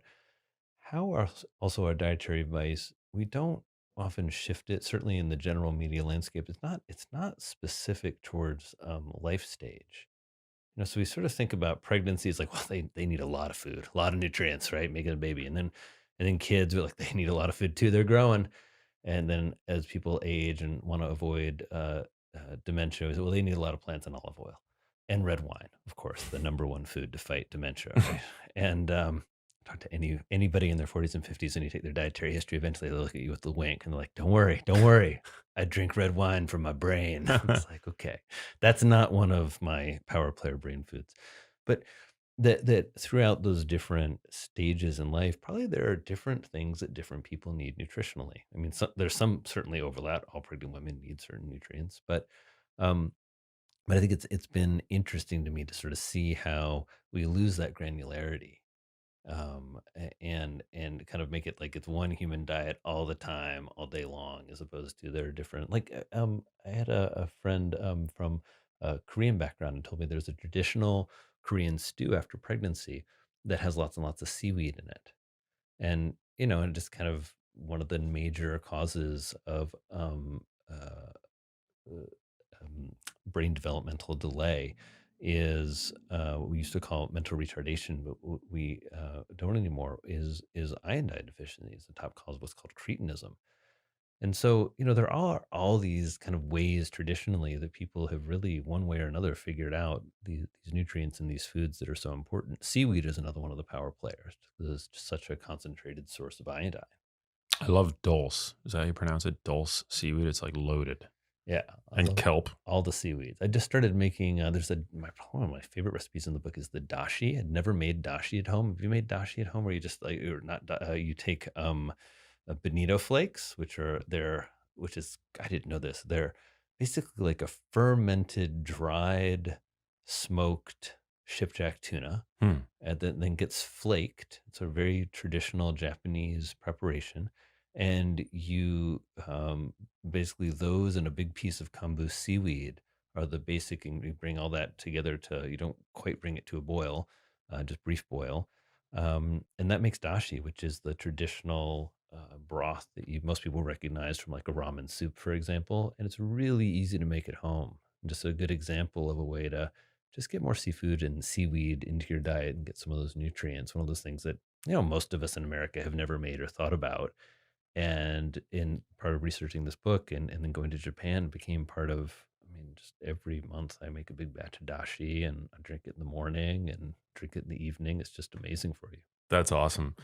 how are also our dietary advice, we don't often shift it, certainly in the general media landscape. It's not specific towards life stage. So we sort of think about pregnancies like, well, they need a lot of food, a lot of nutrients, right? Making a baby. And then kids are like they need a lot of food too. They're growing. And then as people age and want to avoid dementia, well, they need a lot of plants and olive oil and red wine, of course, the number one food to fight dementia, right? And talk to anybody in their 40s and 50s, and you take their dietary history, eventually they look at you with the wink and they're like, don't worry. I drink red wine for my brain. It's like, okay, that's not one of my power player brain foods. But that throughout those different stages in life, probably there are different things that different people need nutritionally. I mean, there's some certainly overlap. All pregnant women need certain nutrients, um, but I think it's been interesting to me to sort of see how we lose that granularity, and kind of make it like it's one human diet all the time, all day long, as opposed to there are different. Like, I had a friend from a Korean background and told me there's a traditional Korean stew after pregnancy that has lots and lots of seaweed in it, and just kind of one of the major causes of uh, brain developmental delay is what we used to call mental retardation, but what we don't anymore is iodine deficiency. Is the top cause of what's called cretinism. And so, there are all these kind of ways traditionally that people have really, one way or another, figured out these nutrients in these foods that are so important. Seaweed is another one of the power players because it's just such a concentrated source of iodine. I love dulse. Is that how you pronounce it? Dulse seaweed. It's like loaded. Yeah, I And love kelp. all the seaweeds. I just started making. One of my favorite recipes in the book is the dashi. I'd never made dashi at home. Have you made dashi at home, where you just like, or not? You take bonito flakes, which is, I didn't know this. They're basically like a fermented, dried, smoked shipjack tuna, Hmm. and then gets flaked. It's a very traditional Japanese preparation, and you basically those and a big piece of kombu seaweed are the basic. And you bring all that together to you don't quite bring it to a boil, just brief boil, and that makes dashi, which is the traditional broth that most people recognize from like a ramen soup, for example. And it's really easy to make at home. Just a good example of a way to just get more seafood and seaweed into your diet and get some of those nutrients. One of those things that most of us in America have never made or thought about. And in part of researching this book and then going to Japan became part of. I mean, just every month I make a big batch of dashi and I drink it in the morning and drink it in the evening. It's just amazing for you. That's awesome.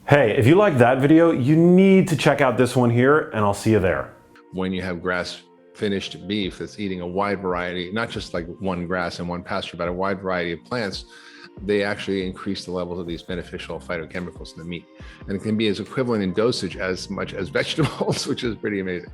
Hey, if you like that video, you need to check out this one here, and I'll see you there. When you have grass finished beef that's eating a wide variety, not just like one grass and one pasture, but a wide variety of plants, they actually increase the levels of these beneficial phytochemicals in the meat. And it can be as equivalent in dosage as much as vegetables, which is pretty amazing.